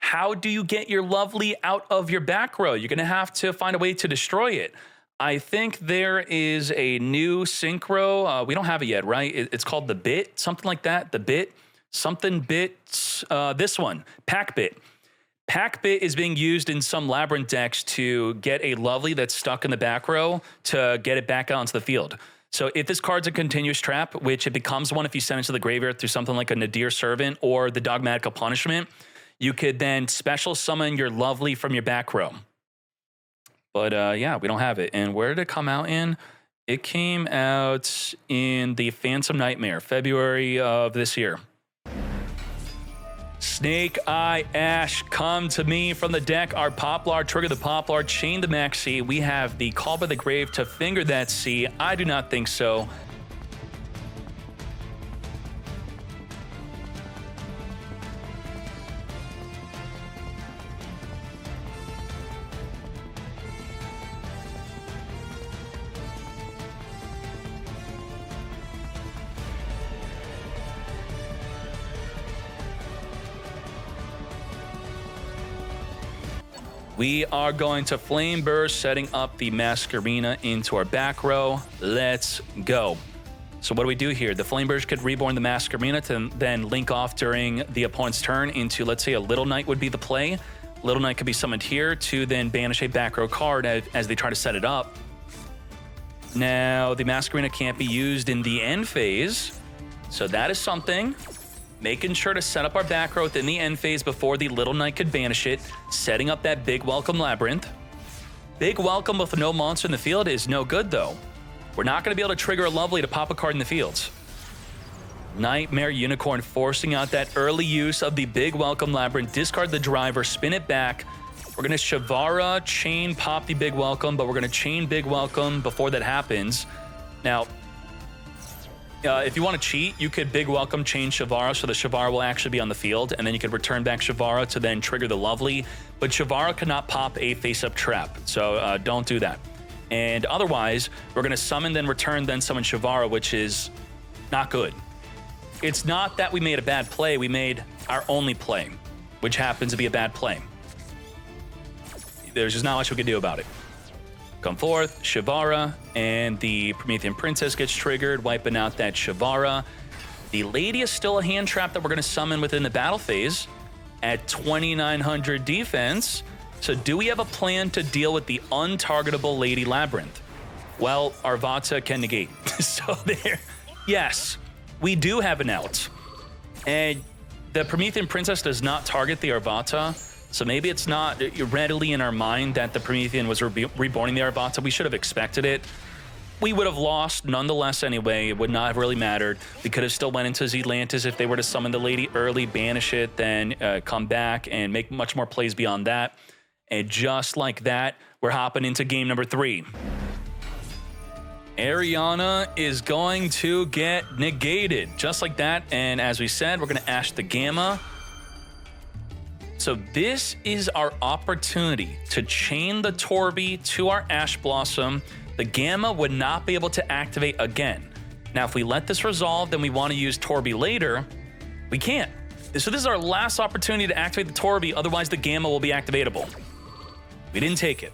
how do you get your Lovely out of your back row? You're going to have to find a way to destroy it. I think there is a new synchro. We don't have it yet, right? It's called the Bit, something like that. The Bit, something Bit. This one, Pack Bit. Pack Bit is being used in some Labyrinth decks to get a Lovely that's stuck in the back row to get it back out onto the field. So if this card's a continuous trap, which it becomes one if you send it to the graveyard through something like a Nadir Servant or the Dogmatic Punishment, you could then special summon your Lovely from your back row. But yeah, we don't have it. And where did it come out in? It came out in the Phantom Nightmare, February of this year. Snake Eye Ash, come to me from the deck. Our Poplar, trigger the Poplar, chain the Maxi. We have the Call by the Grave to finger that sea. I do not think so. We are going to Flame Burst, setting up the Masquerena into our back row. Let's go. So what do we do here? The Flame Burst could reborn the Masquerena to then link off during the opponent's turn into, let's say, a Little Knight would be the play. Little Knight could be summoned here to then banish a back row card as they try to set it up. Now, the Masquerena can't be used in the end phase, so that is something. Making sure to set up our back row within the end phase before the Little Knight could banish it, setting up that Big Welcome Labyrinth. Big Welcome with no monster in the field is no good, though. We're not going to be able to trigger a Lovely to pop a card in the fields. Nightmare Unicorn forcing out that early use of the Big Welcome Labyrinth, discard the driver, spin it back. We're going to Shavara, chain, pop the Big Welcome, but we're going to chain Big Welcome before that happens. Now, if you want to cheat, you could Big Welcome, chain Shavara, so the Shavara will actually be on the field, and then you could return back Shavara to then trigger the Lovely. But Shavara cannot pop a face-up trap, so don't do that. And otherwise, we're going to summon, then return, then summon Shavara, which is not good. It's not that we made a bad play, we made our only play, which happens to be a bad play. there's just not much we can do about it. Come forth, Shivara, and the Promethean Princess gets triggered, wiping out that Shivara. The Lady is still a hand trap that we're going to summon within the battle phase at 2,900 defense. So do we have a plan to deal with the untargetable Lady Labyrinth? Well, Arvata can negate. So there, yes, we do have an out. And the Promethean Princess does not target the Arvata, so maybe it's not readily in our mind that the Promethean was reborning the Arvata. We should have expected it. We would have lost nonetheless anyway. It would not have really mattered. We could have still went into Zealantis if they were to summon the Lady early, banish it, then come back and make much more plays beyond that. And just like that, we're hopping into game number 3. Ariana is going to get negated, just like that. And as we said, we're going to Ash the Gamma. So this is our opportunity to chain the Torby to our Ash Blossom. The Gamma would not be able to activate again. Now, if we let this resolve, then we want to use Torby later. We can't. So this is our last opportunity to activate the Torby, otherwise the Gamma will be activatable. We didn't take it.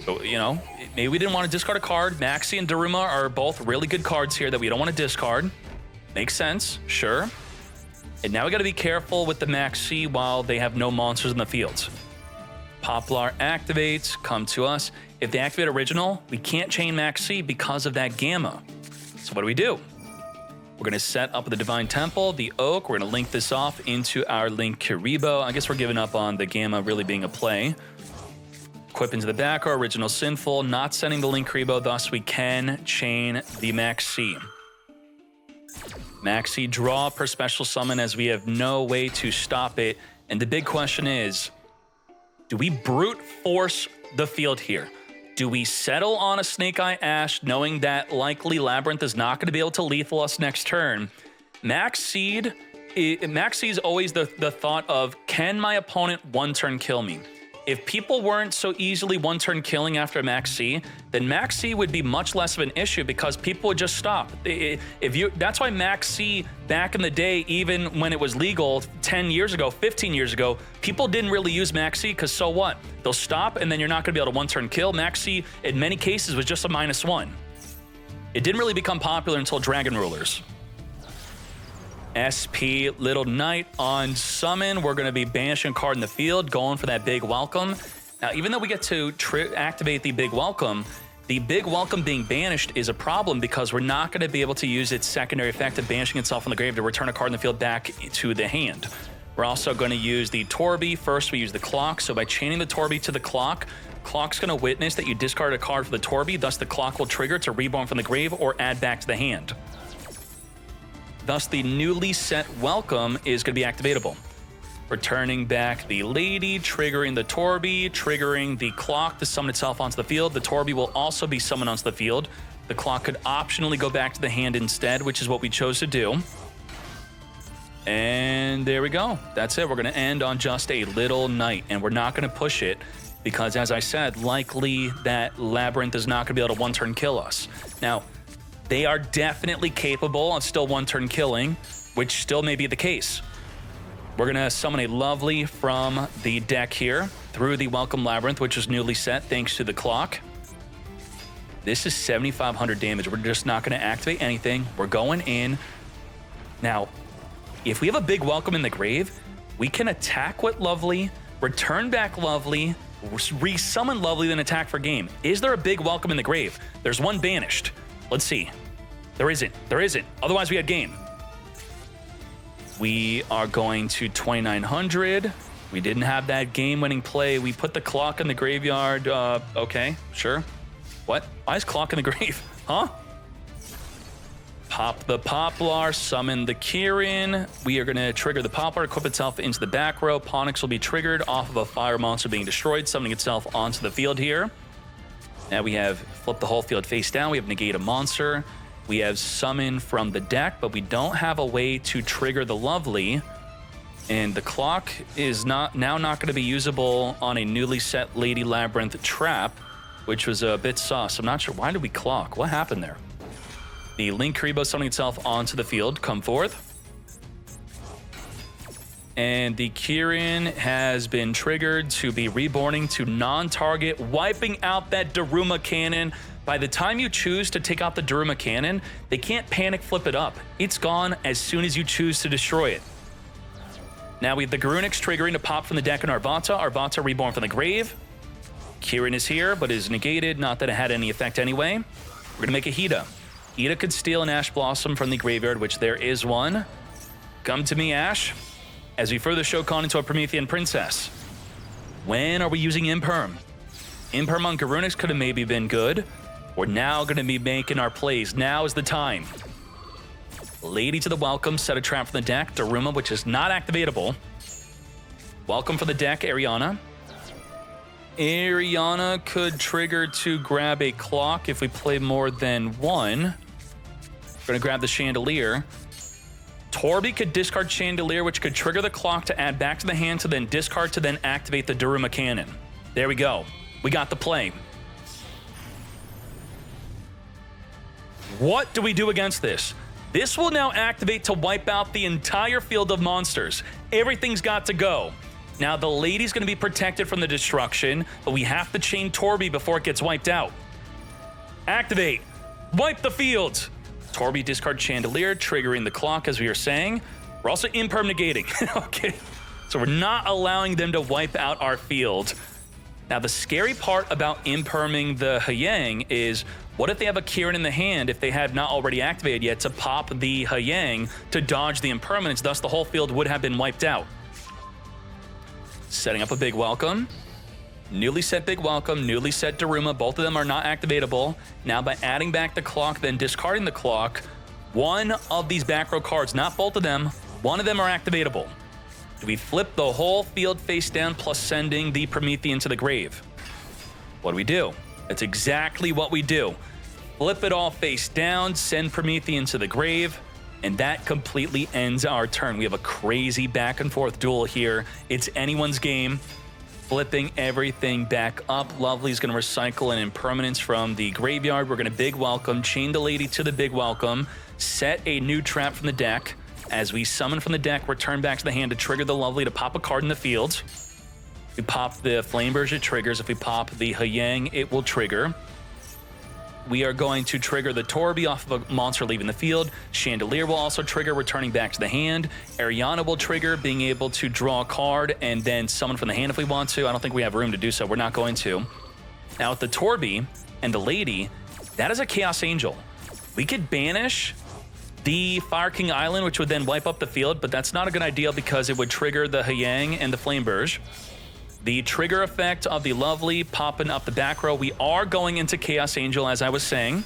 So, you know, maybe we didn't want to discard a card. Maxi and Daruma are both really good cards here that we don't want to discard. Makes sense, sure. And now we got to be careful with the Maxi while they have no monsters in the field. Poplar activates, come to us. If they activate original, we can't chain Maxi because of that Gamma. So what do? We're going to set up the Divine Temple, the Oak. We're going to link this off into our Link Kiribo. I guess we're giving up on the Gamma really being a play. Equip into the back our original Sinful, not sending the Link Kiribo, thus we can chain the Maxi. Maxi draw per special summon as we have no way to stop it. And the big question is, do we brute force the field here? Do we settle on a Snake Eye Ash knowing that likely Labyrinth is not going to be able to lethal us next turn? Maxi is always the thought of, can my opponent one turn kill me? If people weren't so easily one turn killing after Maxi, then Maxi would be much less of an issue because people would just stop. That's why Maxi back in the day, even when it was legal 10 years ago, 15 years ago, people didn't really use Maxi because so what? They'll stop and then you're not going to be able to one turn kill. Maxi, in many cases, was just a -1. It didn't really become popular until Dragon Rulers. SP Little Knight on summon. We're going to be banishing a card in the field, going for that big welcome. Now, even though we get to activate the big welcome being banished is a problem because we're not going to be able to use its secondary effect of banishing itself on the grave to return a card in the field back to the hand. We're also going to use the Torby. First, we use the Clock. So by chaining the Torby to the Clock's going to witness that you discarded a card for the Torby, thus the Clock will trigger to reborn from the grave or add back to the hand. Thus, the newly set welcome is going to be activatable. Returning back the Lady, triggering the Torby, triggering the Clock to summon itself onto the field. The Torby will also be summoned onto the field. The Clock could optionally go back to the hand instead, which is what we chose to do. And there we go. That's it. We're going to end on just a Little Knight, and we're not going to push it because, as I said, likely that Labyrinth is not going to be able to one-turn kill us. Now, they are definitely capable of still one-turn killing, which still may be the case. We're going to summon a Lovely from the deck here through the Welcome Labyrinth, which is newly set thanks to the Clock. This is 7,500 damage. We're just not going to activate anything. We're going in. Now, if we have a big Welcome in the grave, we can attack with Lovely, return back Lovely, resummon Lovely, then attack for game. Is there a big Welcome in the grave? There's one banished. Let's see. There isn't. There isn't. Otherwise, we had game. We are going to 2,900. We didn't have that game-winning play. We put the Clock in the graveyard. Okay, sure. What? Why is Clock in the grave? Huh? Pop the Poplar, summon the Kirin. We are going to trigger the Poplar, equip itself into the back row. Ponix will be triggered off of a fire monster being destroyed, summoning itself onto the field here. Now we have flip the whole field face down. We have negate a monster. We have summon from the deck, but we don't have a way to trigger the Lovely. And the Clock is now not going to be usable on a newly set Lady Labyrinth trap, which was a bit sus. I'm not sure. Why did we Clock? What happened there? The Link Kiribo summoning itself onto the field. Come forth. And the Kirin has been triggered to be reborning to non-target, wiping out that Daruma cannon. By the time you choose to take out the Daruma cannon, they can't panic flip it up. It's gone as soon as you choose to destroy it. Now we have the Garunix triggering to pop from the deck on Arvata. Arvata reborn from the grave. Kirin is here, but is negated. Not that it had any effect anyway. We're going to make a Hida. Hida could steal an Ash Blossom from the graveyard, which there is one. Come to me, Ash. As we further Shokan into a Promethean Princess. When are we using Imperm? Imperm on Garunix could have maybe been good. We're now going to be making our plays. Now is the time. Lady to the welcome, set a trap from the deck. Daruma, which is not activatable. Welcome for the deck, Ariana. Ariana could trigger to grab a clock if we play more than one. We're going to grab the Chandelier. Torby could discard Chandelier, which could trigger the clock to add back to the hand to then discard to then activate the Daruma cannon. There we go. We got the play. What do we do against this? This will now activate to wipe out the entire field of monsters. Everything's got to go. Now, the lady's going to be protected from the destruction, but we have to chain Torby before it gets wiped out. Activate. Wipe the field. Torby discard Chandelier, triggering the clock, as we were saying. We're also Imperm negating. Okay. So we're not allowing them to wipe out our field. Now, the scary part about imperming the Hayang is, what if they have a Kirin in the hand, if they have not already activated yet, to pop the Hayang to dodge the impermanence, thus the whole field would have been wiped out. Setting up a big welcome. Newly set big welcome, newly set Daruma, both of them are not activatable. Now by adding back the clock, then discarding the clock, one of these back row cards, not both of them, one of them are activatable. Do we flip the whole field face down plus sending the Promethean to the grave? What do we do? That's exactly what we do. Flip it all face down, send Promethean to the grave, and that completely ends our turn. We have a crazy back and forth duel here. It's anyone's game. Flipping everything back up. Lovely's going to recycle an impermanence from the graveyard. We're going to big welcome, chain the lady to the big welcome, set a new trap from the deck. As we summon from the deck, return back to the hand to trigger the Lovely to pop a card in the field. If we pop the Flamberge, it triggers. If we pop the Hayang, it will trigger. We are going to trigger the Torby off of a monster leaving the field. Chandelier will also trigger, returning back to the hand. Ariana will trigger, being able to draw a card and then summon from the hand if we want to. I don't think we have room to do so. We're not going to. Now with the Torby and the Lady, that is a Chaos Angel. We could banish the Fire King Island, which would then wipe up the field, but that's not a good idea because it would trigger the Hayang and the Flamberge. The trigger effect of the Lovely popping up the back row. We are going into Chaos Angel, as I was saying.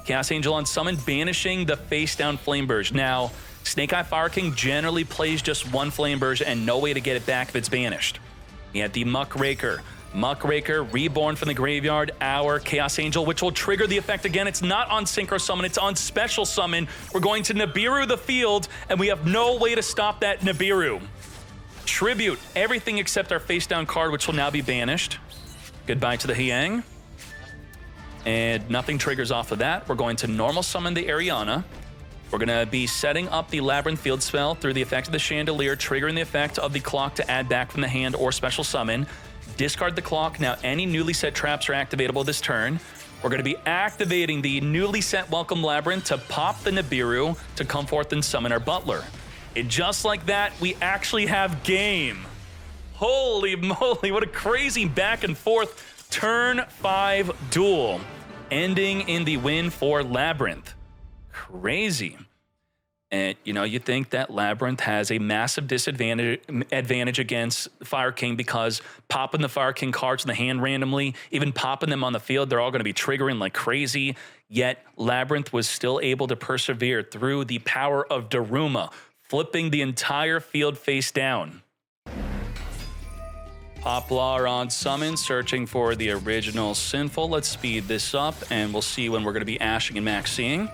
Chaos Angel on summon, banishing the face-down Flamberge. Now, Snake Eye Fire King generally plays just one Flamberge and no way to get it back if it's banished. We had the Muckraker. Muckraker, reborn from the graveyard, our Chaos Angel, which will trigger the effect again. It's not on Synchro Summon, it's on Special Summon. We're going to Nibiru the field, and we have no way to stop that Nibiru. Tribute everything except our face down card, which will now be banished. Goodbye to the Hayang. And nothing triggers off of that. We're going to normal summon the Ariana. We're going to be setting up the Labyrinth field spell through the effect of the Chandelier, triggering the effect of the clock to add back from the hand or special summon. Discard the clock. Now any newly set traps are activatable this turn. We're going to be activating the newly set Welcome Labyrinth to pop the Nibiru to come forth and summon our Butler. And just like that, we actually have game. Holy moly, what a crazy back and forth turn 5 duel, ending in the win for Labyrinth. Crazy. And, you know, you think that Labyrinth has a massive advantage against Fire King because popping the Fire King cards in the hand randomly, even popping them on the field, they're all going to be triggering like crazy. Yet Labyrinth was still able to persevere through the power of Daruma, flipping the entire field face down. Poplar on summon, searching for the original Sinful. Let's speed this up, and we'll see when we're going to be ashing and maxing.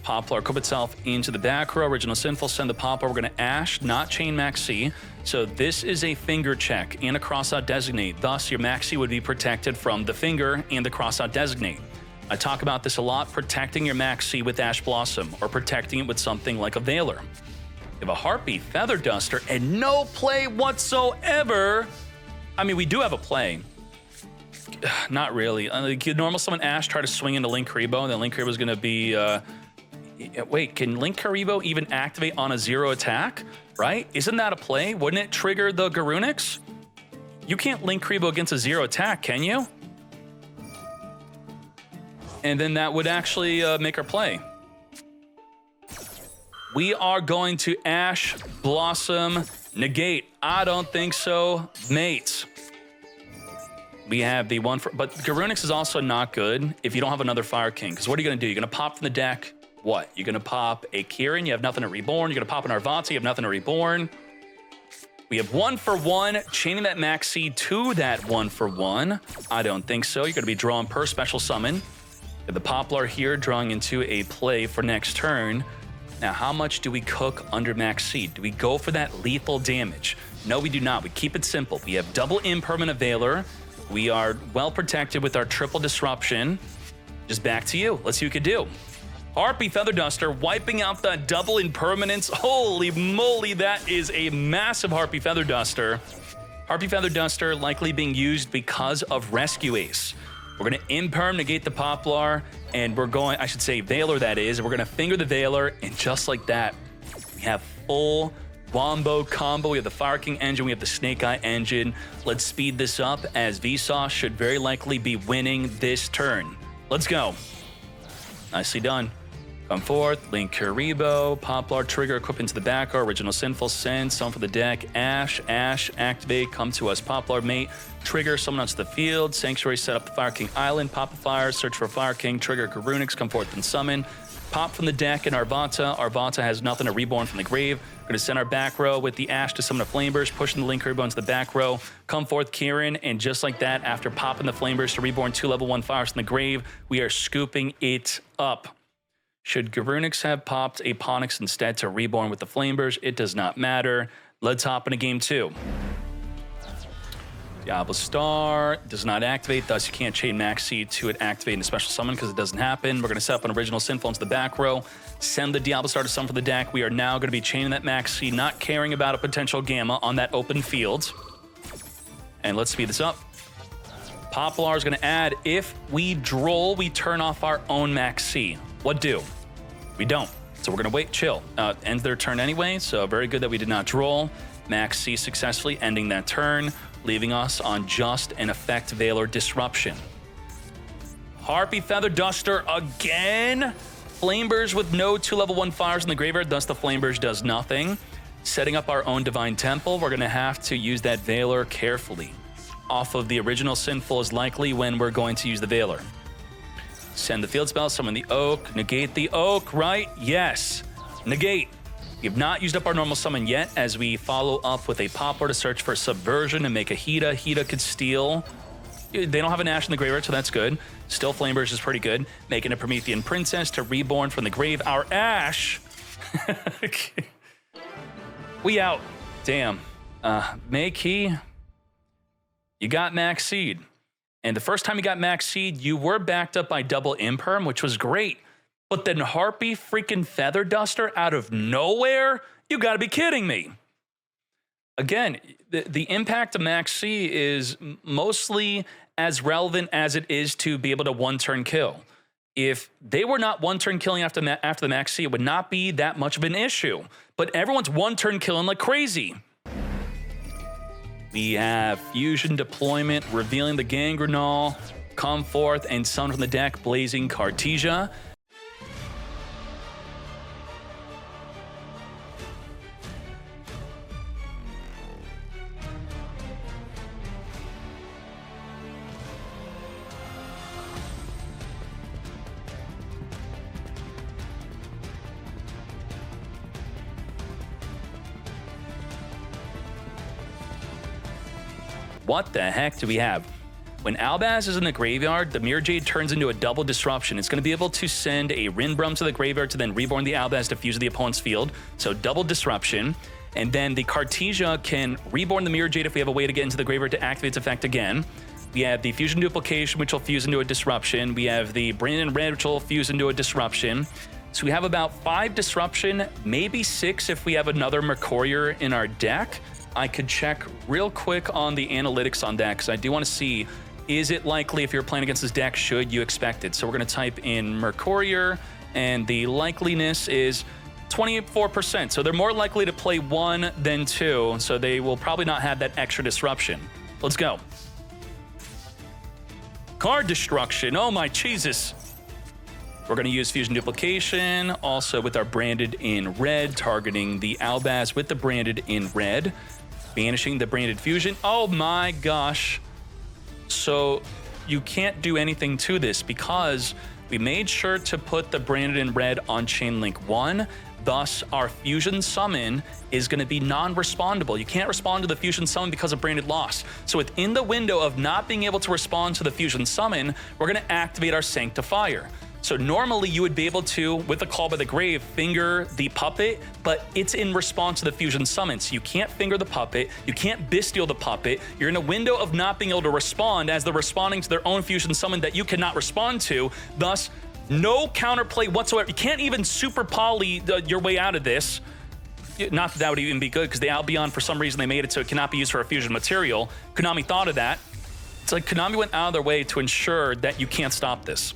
Poplar equip itself into the back row. Original Sinful, send the Poplar. We're going to ash, not chain maxi. So this is a finger check and a cross-out designate. Thus, your maxi would be protected from the finger and the cross-out designate. I talk about this a lot, protecting your maxi with Ash Blossom or protecting it with something like a Veiler. We have a Harpy Feather Duster and no play whatsoever. I mean, we do have a play. Not really. Normal summon Ash, try to swing into Link Karibo, and then Link Karibo is going to be... wait, can Link Karibo even activate on a 0 attack? Right? Isn't that a play? Wouldn't it trigger the Garunix? You can't Link Karibo against a 0 attack, can you? And then that would actually make our play. We are going to Ash, Blossom, Negate. I don't think so, mates. We have the one for... But Garunix is also not good if you don't have another Fire King. Because what are you going to do? You're going to pop from the deck. What? You're going to pop a Kieran. You have nothing to reborn. You're going to pop an Arvata. You have nothing to reborn. We have 1-for-1, chaining that Max Seed to that 1-for-1. I don't think so. You're going to be drawing per special summon. You have the Poplar here drawing into a play for next turn. Now, how much do we cook under Max Seed? Do we go for that lethal damage? No, we do not. We keep it simple. We have double Impermanent Veiler. We are well protected with our triple Disruption. Just back to you. Let's see what you can do. Harpy Feather Duster wiping out the double Impermanence. Holy moly, that is a massive Harpy Feather Duster. Harpy Feather Duster likely being used because of Rescue Ace. We're going to Imperm, negate the Poplar, and we're going, I should say Veiler that is, and we're going to finger the Veiler, and just like that, we have full Wombo combo. We have the Fire King engine, we have the Snake Eye engine. Let's speed this up as Vsauce should very likely be winning this turn. Let's go. Nicely done. Come forth, Link Karibo, Poplar, trigger, equip into the back row, original Sinful, send, summon for the deck, Ash, activate, come to us, Poplar, mate, trigger, summon onto the field, Sanctuary, set up the Fire King Island, pop a fire, search for Fire King, trigger Garunix, come forth and summon, pop from the deck in Arvata. Arvata has nothing to reborn from the grave. We're going to send our back row with the Ash to summon a Flameburst, pushing the Link Karibo into the back row, come forth Kieran, and just like that, after popping the Flameburst to reborn 2 level 1 fires from the grave, we are scooping it up. Should Garunix have popped a Ponix instead to reborn with the Flameburst? It does not matter. Let's hop into game 2. Diablo Star does not activate, thus you can't chain Max Seed to it activating a special summon because it doesn't happen. We're going to set up an original Sinful into the back row, send the Diablo Star to summon for the deck. We are now going to be chaining that Max Seed, not caring about a potential Gamma on that open field. And let's speed this up. Poplar is going to add, if we droll, we turn off our own Max C. What do? We don't. So we're going to wait, chill. Ends their turn anyway, so very good that we did not droll. Max C successfully ending that turn, leaving us on just an Effect Veiler Disruption. Harpy Feather Duster again. Flameburst with no 2 level 1 fires in the graveyard, thus the Flameburst does nothing. Setting up our own Divine Temple, we're going to have to use that Veiler carefully. Off of the original Sinful is likely when we're going to use the Veiler. Send the field spell, summon the Oak, negate the Oak, right? Yes. Negate. We have not used up our normal summon yet as we follow up with a Poplar to search for Subversion and make a Hida. Hida could steal. They don't have an Ash in the graveyard, so that's good. Still, Flameburst is pretty good. Making a Promethean Princess to reborn from the grave. Our Ash. We out. Damn. May-Key, you got Max Seed. And the first time you got Max Seed, you were backed up by double Imperm, which was great. But then Harpy freaking Feather Duster out of nowhere? You gotta be kidding me. Again, the impact of Max C is mostly as relevant as it is to be able to one-turn kill. If they were not one-turn killing after the Max C, it would not be that much of an issue. But everyone's one-turn killing like crazy. We have Fusion Deployment, revealing the Gangrenal, come forth and summon from the deck, Blazing Cartesia. What the heck do we have? When Albaz is in the graveyard, the Mirror Jade turns into a double disruption. It's going to be able to send a Rinbrum to the graveyard to then reborn the Albaz to fuse the opponent's field. So double disruption. And then the Cartesia can reborn the Mirror Jade if we have a way to get into the graveyard to activate its effect again. We have the Fusion Duplication, which will fuse into a disruption. We have the Brandon Red, which will fuse into a disruption. So we have about 5 disruption, maybe 6 if we have another Mercurier in our deck. I could check real quick on the analytics on that because I do want to see, is it likely if you're playing against this deck, should you expect it? So we're going to type in Mercurier, and the likeliness is 24%. So they're more likely to play 1 than 2, so they will probably not have that extra disruption. Let's go. Card destruction. Oh my Jesus. We're going to use Fusion Duplication, also with our branded in red, targeting the Albaz with the branded in red, banishing the branded Fusion. Oh my gosh. So you can't do anything to this because we made sure to put the branded in red on chain link 1. Thus, our Fusion Summon is going to be non-respondable. You can't respond to the Fusion Summon because of branded loss. So within the window of not being able to respond to the Fusion Summon, we're going to activate our Sanctifier. So normally you would be able to, with a Call by the Grave, finger the puppet, but it's in response to the Fusion Summon. So you can't finger the puppet, you can't Bestial the puppet. You're in a window of not being able to respond as they're responding to their own Fusion Summon that you cannot respond to. Thus, no counterplay whatsoever. You can't even super poly your way out of this. Not that that would even be good because the Albion, for some reason, they made it so it cannot be used for a fusion material. Konami thought of that. It's like Konami went out of their way to ensure that you can't stop this.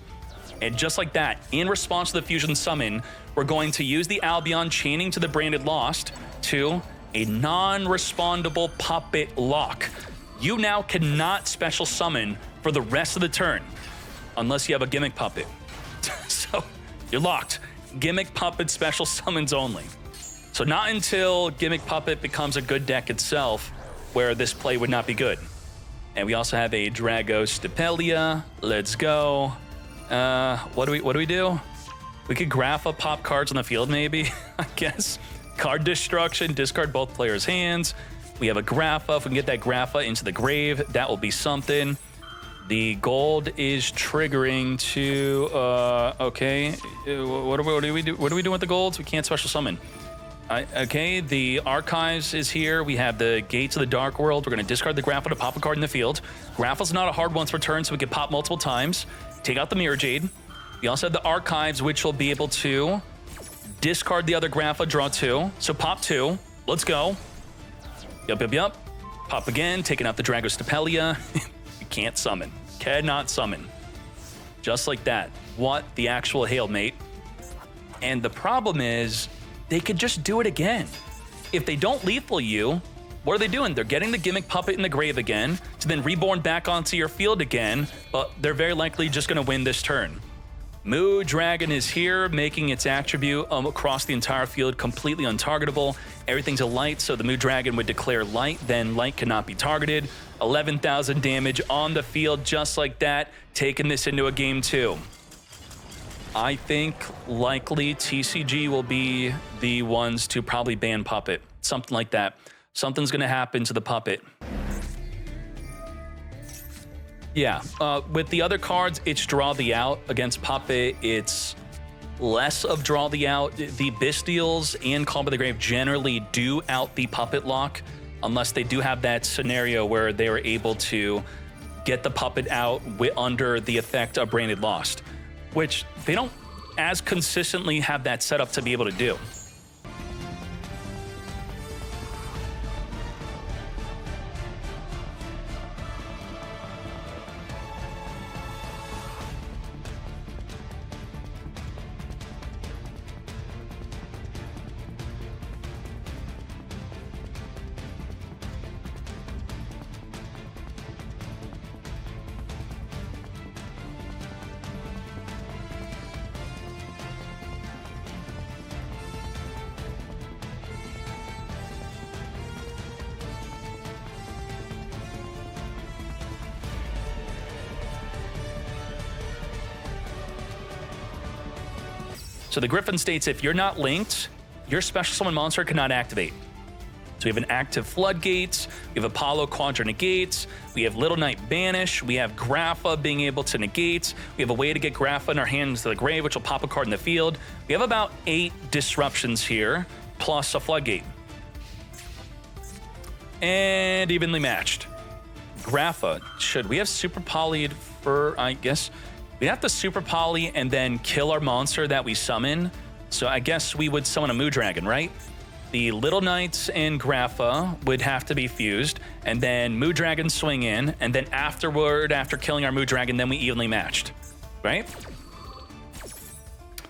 And just like that, in response to the Fusion Summon, we're going to use the Albion chaining to the branded Lost to a non-respondable puppet lock. You now cannot special summon for the rest of the turn unless you have a gimmick puppet. So you're locked. Gimmick puppet special summons only. So not until Gimmick Puppet becomes a good deck itself where this play would not be good. And we also have a Dragos Stepelia. Let's go. What do we do? We could Grapha pop cards on the field maybe, I guess. Card destruction, discard both players' hands. We have a Grapha. If we can get that Grapha into the grave, that will be something. The gold is triggering to, okay. What do we do? What do we do with the golds? We can't special summon. Okay, the Archives is here. We have the Gates of the Dark World. We're going to discard the Grapha to pop a card in the field. Grapha's not a hard once return, so we can pop multiple times. Take out the Mirror Jade. We also have the Archives, which will be able to discard the other Grapha, draw 2. So pop 2. Let's go. Yup. Pop again, taking out the Dragos Stepelia. You can't summon. Cannot summon. Just like that. What the actual hail, mate. And the problem is, they could just do it again. If they don't lethal you, what are they doing? They're getting the Gimmick Puppet in the grave again, to then reborn back onto your field again, but they're very likely just going to win this turn. Moo Dragon is here, making its attribute across the entire field completely untargetable. Everything's a light, so the Moo Dragon would declare light, then light cannot be targeted. 11,000 damage on the field just like that, taking this into a game 2. I think likely TCG will be the ones to probably ban Puppet. Something like that. Something's going to happen to the Puppet. Yeah, with the other cards, it's Draw the Out. Against Puppet, it's less of Draw the Out. The Bestials and Call by the Grave generally do out the Puppet lock, unless they do have that scenario where they were able to get the Puppet out under the effect of Branded Lost, which they don't as consistently have that set up to be able to do. So the Griffin states if you're not linked, your special summon monster cannot activate. So we have an active Floodgates, we have Apollo Quadra Negates, we have Little Knight Banish, we have Grapha being able to negate, we have a way to get Grapha in our hands to the grave, which will pop a card in the field. We have about 8 disruptions here, plus a Floodgate. And evenly matched. Grapha, should we have super polyed for, I guess, we have to super poly and then kill our monster that we summon, So I guess we would summon a Mood Dragon, right? The Little Knights and Grapha would have to be fused, and then Mood Dragon swing in, and then afterward, after killing our Mood Dragon, then we evenly matched, right?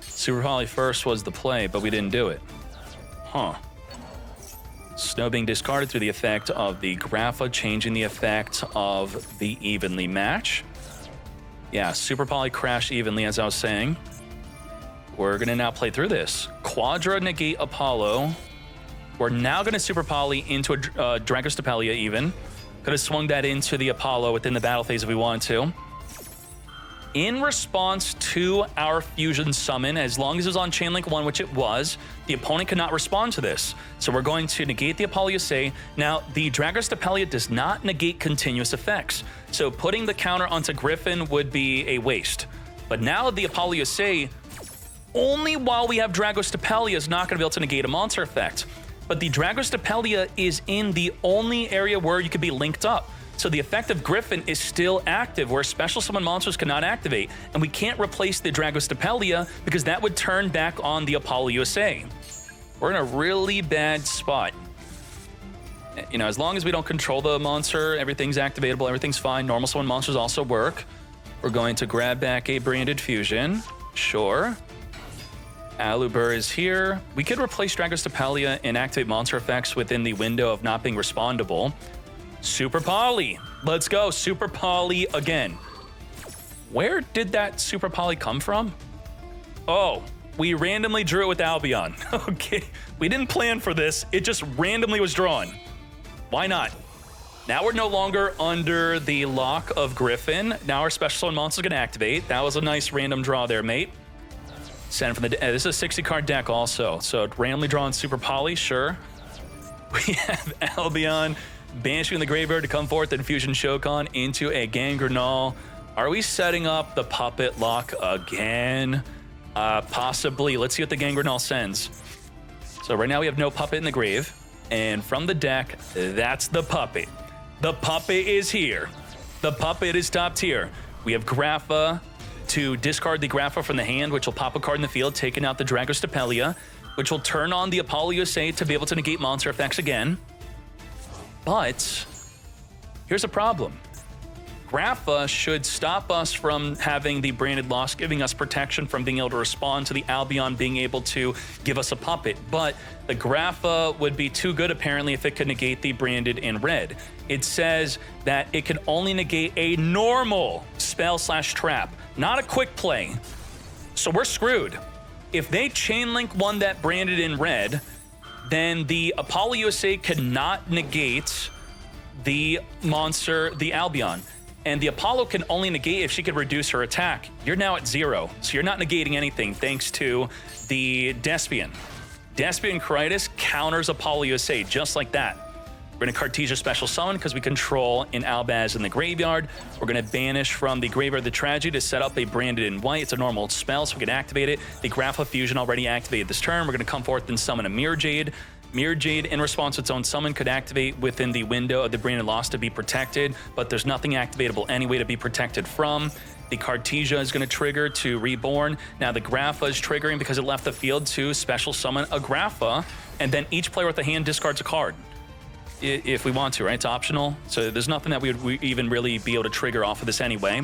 Super Poly first was the play, but we didn't do it. Huh. Snow being discarded through the effect of the Grapha, changing the effect of the evenly match. Yeah, Super Poly crashed evenly, as I was saying. We're gonna now play through this. Quadra negate Apollo. We're now gonna Super Poly into a Dragostapelia even. Could have swung that into the Apollo within the battle phase if we wanted to. In response to our fusion summon, as long as it was on Chain Link 1, which it was, the opponent could not respond to this. So we're going to negate the Apollo Yusei. Now, the Dragostapelia does not negate continuous effects. So putting the counter onto Griffin would be a waste. But now the Apollo Yusei, only while we have Dragostapelia, is not going to be able to negate a monster effect. But the Dragostapelia is in the only area where you could be linked up. So the effect of Griffin is still active, where special summon monsters cannot activate, and we can't replace the Dragostapelia because that would turn back on the Apollo USA. We're in a really bad spot. You know, as long as we don't control the monster, everything's activatable, everything's fine. Normal summon monsters also work. We're going to grab back a branded fusion. Sure. Alubur is here. We could replace Dragostapelia and activate monster effects within the window of not being respondable. Super Poly. Let's go. Super Poly again. Where did that Super Poly come from? Oh, we randomly drew it with Albion. Okay. We didn't plan for this. It just randomly was drawn. Why not? Now we're no longer under the lock of Griffin. Now our special summon monster is going to activate. That was a nice random draw there, mate. Send from the this is a 60-card deck also. So randomly drawn Super Poly, sure. We have Albion banishing the graveyard to come forth and fusion Shokan into a Gangrenal. Are we setting up the puppet lock again? Possibly. Let's see what the Gangrenal sends. So right now we have no puppet in the grave. And from the deck, that's the puppet. The puppet is here. The puppet is top tier. We have Grapha to discard the Grapha from the hand, which will pop a card in the field, taking out the Dragostapelia, which will turn on the Apollo USA to be able to negate monster effects again. But here's a problem. Grapha should stop us from having the branded loss, giving us protection from being able to respond to the Albion being able to give us a puppet. But the Grapha would be too good, apparently, if it could negate the branded in red. It says that it can only negate a normal spell/trap, not a quick play. So we're screwed. If they chain link one that branded in red, then the Apollo USA cannot negate the monster, the Albion. And the Apollo can only negate if she could reduce her attack. You're now at 0, so you're not negating anything thanks to the Despian. Despian Critus counters Apollo USA just like that. We're going to Cartesia Special Summon because we control an Albaz in the graveyard. We're going to banish from the Graveyard the Tragedy to set up a branded in white. It's a normal spell, so we can activate it. The Grapha Fusion already activated this turn. We're going to come forth and summon a Mirror Jade. Mirror Jade, in response to its own summon, could activate within the window of the branded loss to be protected, but there's nothing activatable anyway to be protected from. The Cartesia is going to trigger to Reborn. Now the Grapha is triggering because it left the field to special summon a Grapha, and then each player with a hand discards a card. If we want to, right? It's optional. So there's nothing that we would even really be able to trigger off of this anyway.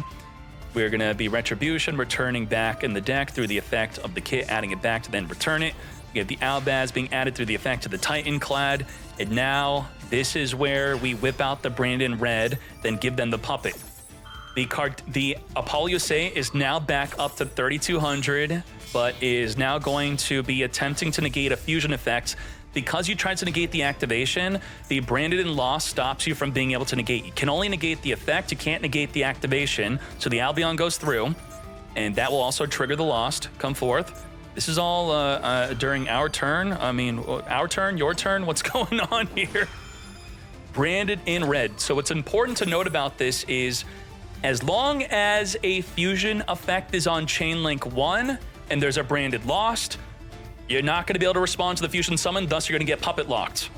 We're going to be Retribution, returning back in the deck through the effect of the kit, adding it back to then return it. We have the Albaz being added through the effect of the Titan Clad. And now this is where we whip out the Brandon Red, then give them the puppet. The Apollo USA is now back up to 3,200, but is now going to be attempting to negate a fusion effect. Because you tried to negate the activation, the Branded and Lost stops you from being able to negate. You can only negate the effect, you can't negate the activation. So the Albion goes through, and that will also trigger the Lost. Come forth. This is all during our turn. I mean, our turn, your turn, what's going on here? Branded in red. So what's important to note about this is, as long as a fusion effect is on Chain Link 1, and there's a Branded Lost, you're not going to be able to respond to the fusion summon, thus you're going to get puppet locked.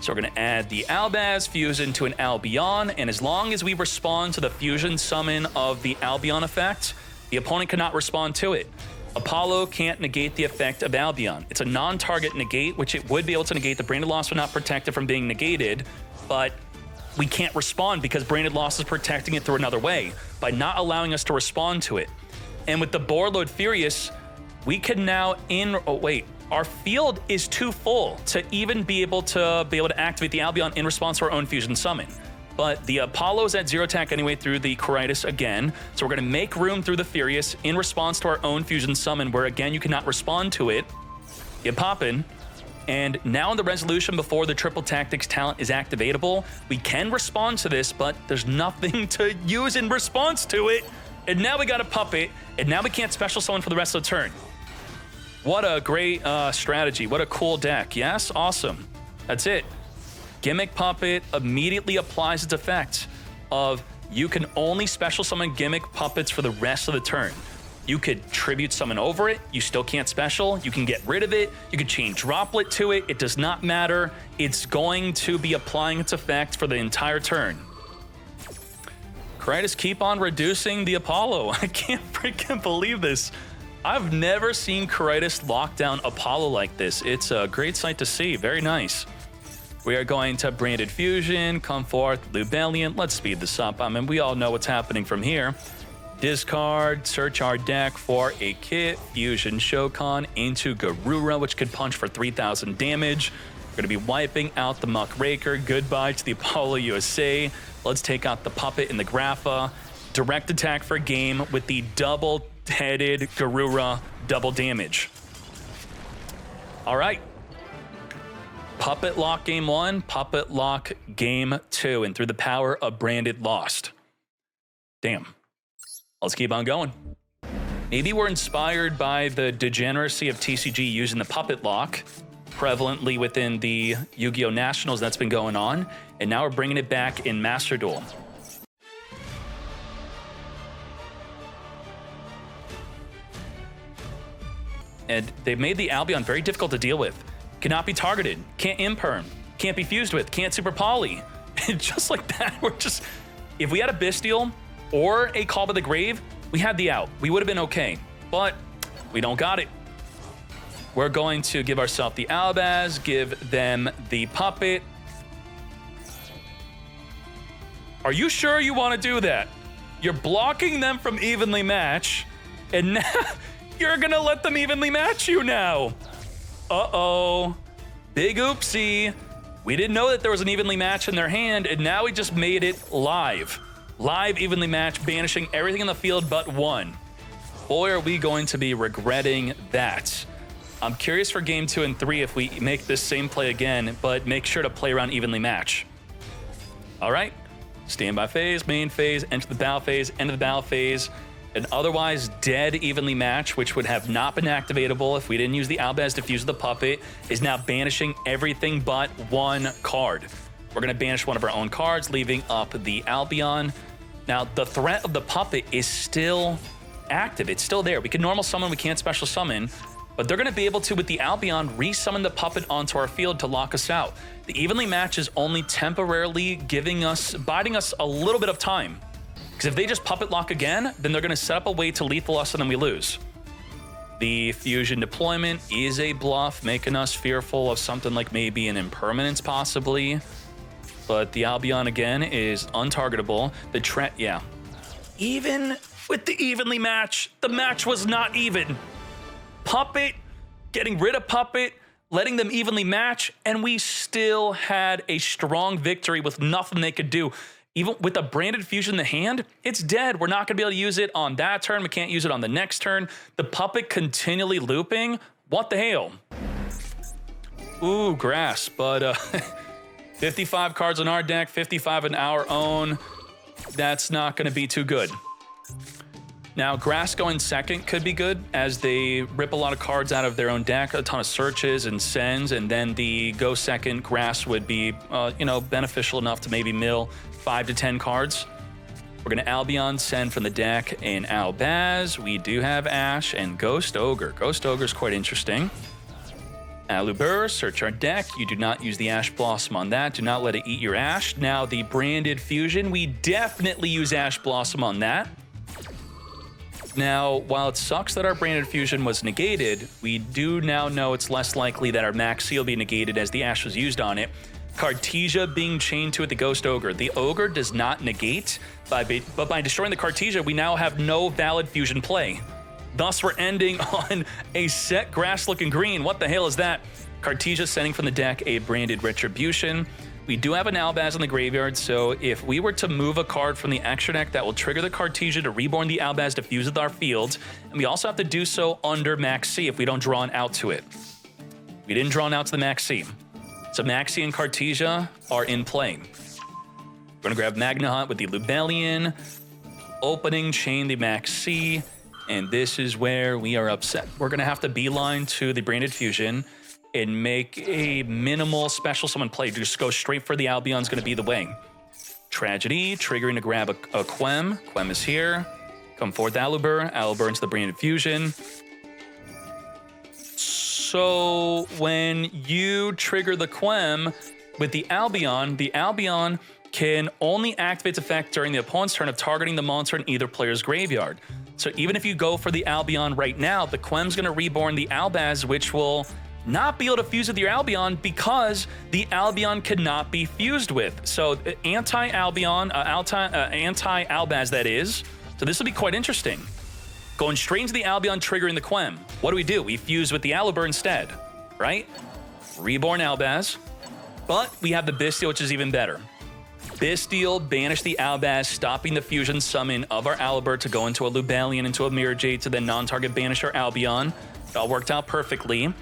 So we're going to add the Albaz fusion to an Albion, and as long as we respond to the fusion summon of the Albion effect, the opponent cannot respond to it. Apollo can't negate the effect of Albion. It's a non-target negate, which it would be able to negate. The Branded Loss would not protect it from being negated, but we can't respond because Branded Loss is protecting it through another way by not allowing us to respond to it. And with the Boarload Furious, we can now our field is too full to even be able to activate the Albion in response to our own fusion summon. But the Apollo's at 0 attack anyway through the Coritis again, so we're going to make room through the Furious in response to our own fusion summon, where again you cannot respond to it. You pop in, and now in the resolution before the Triple Tactics talent is activatable, we can respond to this, but there's nothing to use in response to it. And now we got a puppet, and now we can't special summon for the rest of the turn. What a great strategy. What a cool deck. Yes? Awesome. That's it. Gimmick Puppet immediately applies its effect of you can only special summon Gimmick Puppets for the rest of the turn. You could Tribute Summon over it. You still can't special. You can get rid of it. You can chain Droplet to it. It does not matter. It's going to be applying its effect for the entire turn. Coritis keep on reducing the Apollo. I can't freaking believe this. I've never seen Coritis lock down Apollo like this. It's a great sight to see. Very nice. We are going to Branded Fusion, come forth, Lubellion. Let's speed this up. I mean, we all know what's happening from here. Discard, search our deck for a kit, Fusion Shokan into Garura, which could punch for 3,000 damage. We're going to be wiping out the Muckraker. Goodbye to the Apollo USA. Let's take out the Puppet and the Grapha. Direct attack for game with the double-headed Garura double damage. All right. Puppet Lock game 1, Puppet Lock game 2, and through the power of Branded Lost. Damn. Let's keep on going. Maybe we're inspired by the degeneracy of TCG using the Puppet Lock prevalently within the Yu-Gi-Oh! Nationals that's been going on, and now we're bringing it back in Master Duel. And they've made the Albion very difficult to deal with. Cannot be targeted, can't imperm, can't be fused with, can't super poly. And just like that, if we had a Bestial or a Call by the Grave, we had the out. We would have been okay, but we don't got it. We're going to give ourselves the Albaz, give them the Puppet. Are you sure you want to do that? You're blocking them from evenly match, and now you're gonna let them evenly match you now. Uh-oh. Big oopsie. We didn't know that there was an evenly match in their hand, and now we just made it live. Live evenly match, banishing everything in the field but one. Boy, are we going to be regretting that. I'm curious for game 2 and 3 if we make this same play again, but make sure to play around evenly match. All right. Standby phase, main phase, enter the battle phase, end of the battle phase. An otherwise dead evenly match, which would have not been activatable if we didn't use the Albaz to fuse the Puppet, is now banishing everything but one card. We're going to banish one of our own cards, leaving up the Albion. Now, the threat of the Puppet is still active. It's still there. We can normal summon, we can't special summon, but they're going to be able to, with the Albion, resummon the Puppet onto our field to lock us out. The evenly match is only temporarily biding us a little bit of time. Because if they just Puppet Lock again, then they're going to set up a way to lethal us and then we lose. The Fusion deployment is a bluff, making us fearful of something like maybe an Impermanence possibly. But the Albion again is untargetable. Yeah. Even with the evenly match, the match was not even. Puppet, getting rid of Puppet, letting them evenly match, and we still had a strong victory with nothing they could do. Even with a Branded Fusion in the hand, it's dead. We're not going to be able to use it on that turn. We can't use it on the next turn. The Puppet continually looping. What the hell? Ooh, grass. But 55 cards in our deck, 55 in our own. That's not going to be too good. Now, grass going second could be good as they rip a lot of cards out of their own deck, a ton of searches and sends, and then the go second grass would be, beneficial enough to maybe mill 5 to 10 cards. We're going to Albion send from the deck an Albaz. We do have Ash and Ghost Ogre. Ghost Ogre is quite interesting. Alubur, search our deck. You do not use the Ash Blossom on that. Do not let it eat your Ash. Now, the Branded Fusion, we definitely use Ash Blossom on that. Now, while it sucks that our Branded Fusion was negated, we do now know it's less likely that our Max C will be negated as the Ash was used on it. Cartesia being chained to it, the Ghost Ogre. The Ogre does not negate, but by destroying the Cartesia, we now have no valid fusion play. Thus, we're ending on a set grass-looking green. What the hell is that? Cartesia sending from the deck a Branded Retribution. We do have an Albaz in the graveyard, so if we were to move a card from the extra deck, that will trigger the Cartesia to reborn the Albaz to fuse with our field, and we also have to do so under Max C if we don't draw an out to it. We didn't draw an out to the Max C. So Max C and Cartesia are in play. We're gonna grab Magna Hunt with the Lubellion, opening, chain the Max C, and this is where we are upset. We're gonna have to beeline to the Branded Fusion and make a minimal special summon play. Just go straight for the Albion's gonna be the way. Tragedy, triggering to grab a Quem. Quem is here. Come forth Alubur. Alubur into the Branded Fusion. So when you trigger the Quem with the Albion can only activate its effect during the opponent's turn of targeting the monster in either player's graveyard. So even if you go for the Albion right now, the Quem's gonna reborn the Albaz, which will not be able to fuse with your Albion because the Albion cannot be fused with. So anti-Albion, anti-Albaz that is. So this will be quite interesting. Going straight into the Albion, triggering the Quem. What do? We fuse with the Alubur instead, right? Reborn Albaz. But we have the Bystial, which is even better. Bystial, banish the Albaz, stopping the fusion summon of our Alubur to go into a Lubellion, into a Mirror Jade, to then non-target banish our Albion. It all worked out perfectly.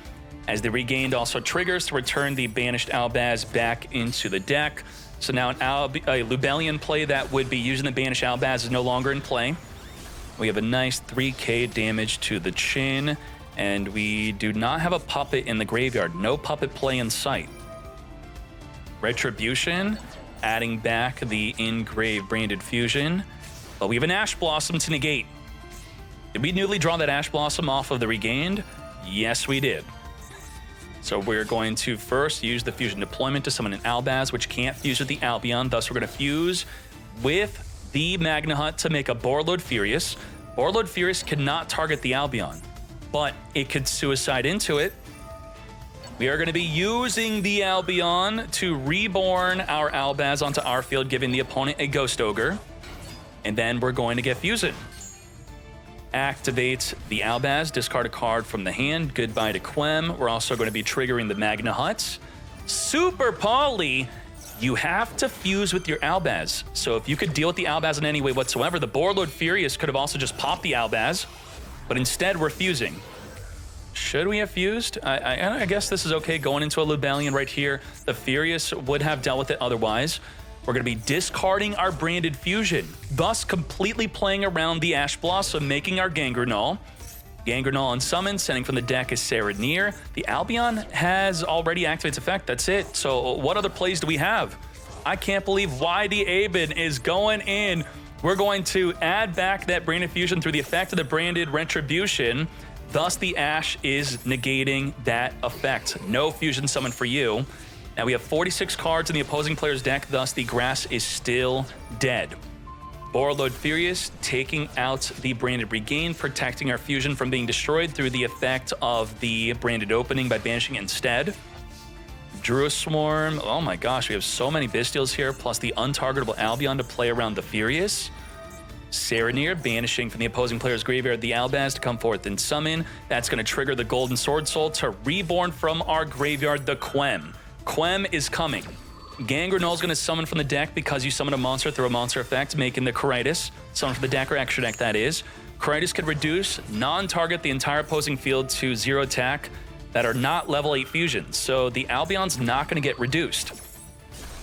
As the Regained also triggers to return the banished Albaz back into the deck. So now a Lubellion play that would be using the banished Albaz is no longer in play. We have a nice 3k damage to the chin, and we do not have a puppet in the graveyard. No puppet play in sight. Retribution, adding back the Engrave Branded Fusion, but we have an Ash Blossom to negate. Did we newly draw that Ash Blossom off of the Regained? Yes, we did. So we're going to first use the Fusion Deployment to summon an Albaz, which can't fuse with the Albion. Thus, we're going to fuse with the Magna Hunt to make a Borreload Furious. Borreload Furious cannot target the Albion, but it could suicide into it. We are going to be using the Albion to reborn our Albaz onto our field, giving the opponent a Ghost Ogre. And then we're going to get Fusing. Activate the Albaz, discard a card from the hand. Goodbye to Quem. We're also going to be triggering the Magna Hunt. Super Poly, you have to fuse with your Albaz. So if you could deal with the Albaz in any way whatsoever, the Borreload Furious could have also just popped the Albaz, but instead we're fusing. Should we have fused? I guess this is okay going into a Lubellion right here. The Furious would have dealt with it otherwise. We're going to be discarding our Branded Fusion, thus completely playing around the Ash Blossom, making our Gangrenal. Gangrenal on summon, sending from the deck is Serenir. The Albion has already activated its effect. That's it. So what other plays do we have? I can't believe why the Aben is going in. We're going to add back that Branded Fusion through the effect of the Branded Retribution. Thus, the Ash is negating that effect. No fusion summon for you. Now we have 46 cards in the opposing player's deck, thus the grass is still dead. Borreload Furious taking out the Branded Regain, protecting our fusion from being destroyed through the effect of the Branded Opening by banishing instead. Druid Swarm, oh my gosh, we have so many Bystials here, plus the untargetable Albion to play around the Furious. Serenir, banishing from the opposing player's graveyard the Albaz to come forth and summon. That's going to trigger the Golden Sword Soul to reborn from our graveyard the Quem. Quem is coming. Gangrenal is going to summon from the deck because you summon a monster through a monster effect, making the Caritis. Summon from the deck or extra deck, that is. Caritis could reduce, non-target the entire opposing field to 0 attack that are not level 8 fusions. So the Albion's not going to get reduced.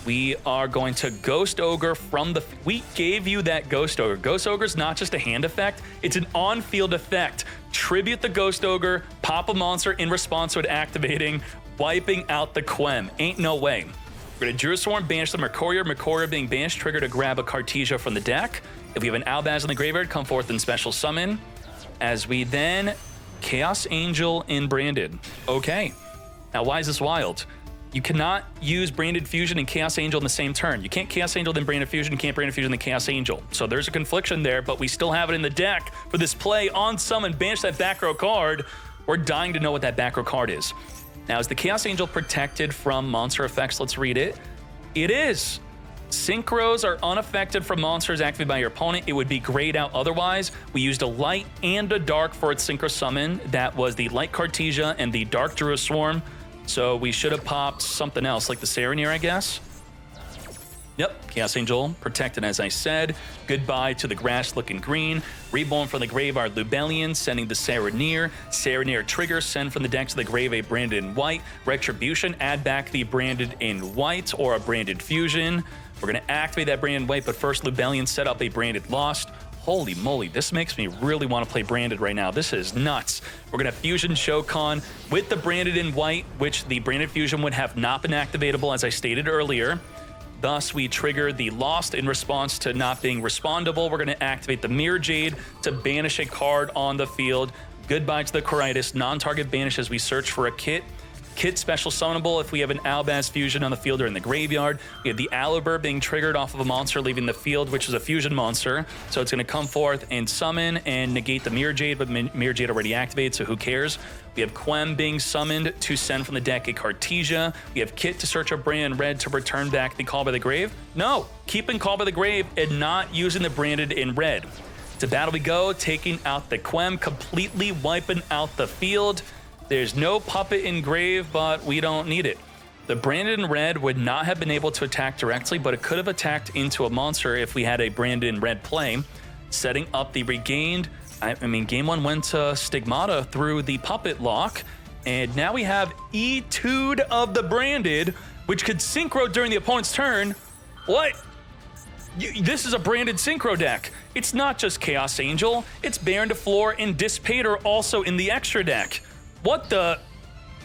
We are going to Ghost Ogre from the... We gave you that Ghost Ogre. Ghost Ogre is not just a hand effect, it's an on-field effect. Tribute the Ghost Ogre, pop a monster in response to it activating, wiping out the Quem. Ain't no way. We're going to Druid Swarm, banish the Mercurial. Mercurial being banished, trigger to grab a Cartesia from the deck. If we have an Albaz in the graveyard, come forth and special summon. As we then Chaos Angel in Branded. Okay. Now, why is this wild? You cannot use Branded Fusion and Chaos Angel in the same turn. You can't Chaos Angel then Branded Fusion. You can't Branded Fusion then Chaos Angel. So there's a confliction there, but we still have it in the deck for this play. On summon, banish that back row card. We're dying to know what that back row card is. Now, is the Chaos Angel protected from monster effects? Let's read it. It is. Synchros are unaffected from monsters activated by your opponent. It would be grayed out otherwise. We used a light and a dark for its synchro summon. That was the light Cartesia and the dark Druid Swarm. So we should have popped something else, like the Serenir, I guess. Yep, Chaos Angel protected, as I said. Goodbye to the grass looking green. Reborn from the grave are Lubellion, sending the Serenir. Serenir trigger, send from the deck to the grave a branded in white. Retribution, add back the branded in white or a branded fusion. We're going to activate that branded white, but first Lubellion set up a branded lost. Holy moly, this makes me really want to play branded right now. This is nuts. We're going to Fusion Shokan with the branded in white, which the branded fusion would have not been activatable, as I stated earlier. Thus, we trigger the lost in response to not being respondable. We're going to activate the Mirror Jade to banish a card on the field. Goodbye to the Coritis. Non-target banish as we search for a kit. Kit special summonable if we have an Albaz fusion on the field or in the graveyard. We have the Alibur being triggered off of a monster leaving the field, which is a fusion monster. So it's going to come forth and summon and negate the Mirror Jade, but Mirror Jade already activated, so who cares? We have Quem being summoned to send from the deck a Cartesia. We have Kit to search a brand red to return back the Call by the Grave. No, keeping Call by the Grave and not using the branded in red. To battle we go, taking out the Quem, completely wiping out the field. There's no puppet in grave, but we don't need it. The branded in red would not have been able to attack directly, but it could have attacked into a monster if we had a branded in red play. Setting up the regained. I mean, game one went to Stigmata through the puppet lock, and now we have Etude of the branded, which could synchro during the opponent's turn. What? This is a branded synchro deck. It's not just Chaos Angel, it's Baron de Flor and Dissipator also in the extra deck. What the?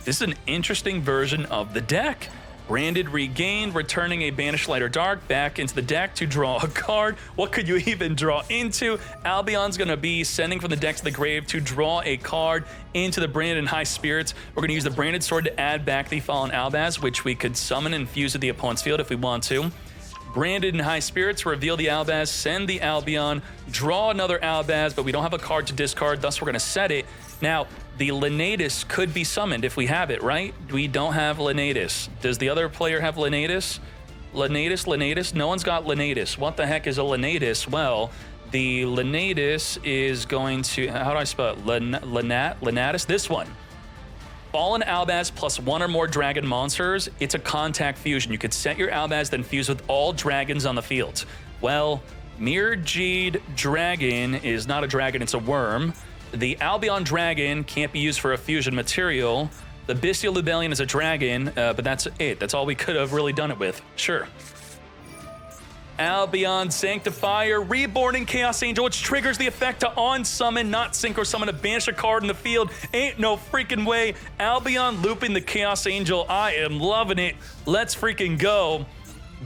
This is an interesting version of the deck. Branded regained, returning a Banished Light or Dark back into the deck to draw a card. What could you even draw into? Albion's gonna be sending from the deck to the grave to draw a card into the Branded and High Spirits. We're gonna use the Branded Sword to add back the Fallen Albaz, which we could summon and fuse with the opponent's field if we want to. Branded and High Spirits, reveal the Albaz, send the Albion, draw another Albaz, but we don't have a card to discard, thus we're gonna set it. Now, the Lenatus could be summoned if we have it, right? We don't have Lenatus. Does the other player have Lenatus? Lenatus? No one's got Lenatus. What the heck is a Lenatus? Well, the Lenatus is going to, how do I spell it? Lenatus? This one. Fallen Albaz plus one or more dragon monsters. It's a contact fusion. You could set your Albaz, then fuse with all dragons on the field. Well, Mirror Jade Dragon is not a dragon, it's a worm. The Albion Dragon can't be used for a fusion material. The Bestial Lubellion is a dragon, but that's it. That's all we could have really done it with. Sure. Albion Sanctifier, Reborning Chaos Angel, which triggers the effect to on-summon, not synchro summon, to banish a card in the field. Ain't no freaking way. Albion looping the Chaos Angel. I am loving it. Let's freaking go.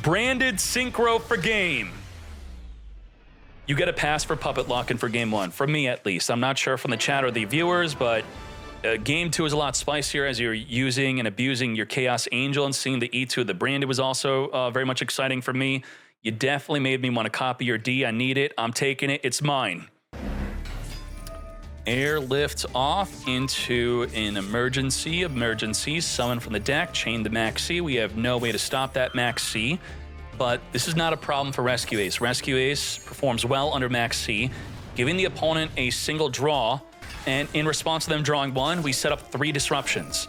Branded synchro for game. You get a pass for puppet locking for game one, from me at least. I'm not sure from the chat or the viewers, but game two is a lot spicier as you're using and abusing your Chaos Angel, and seeing the E2 of the branded was also very much exciting for me. You definitely made me want to copy your D. I need it. I'm taking it. It's mine. Airlift off into an emergency. Summon from the deck. Chain the Max C. We have no way to stop that Max C. But this is not a problem for Rescue Ace. Rescue Ace performs well under Max C, giving the opponent a single draw, and in response to them drawing one, we set up 3 disruptions.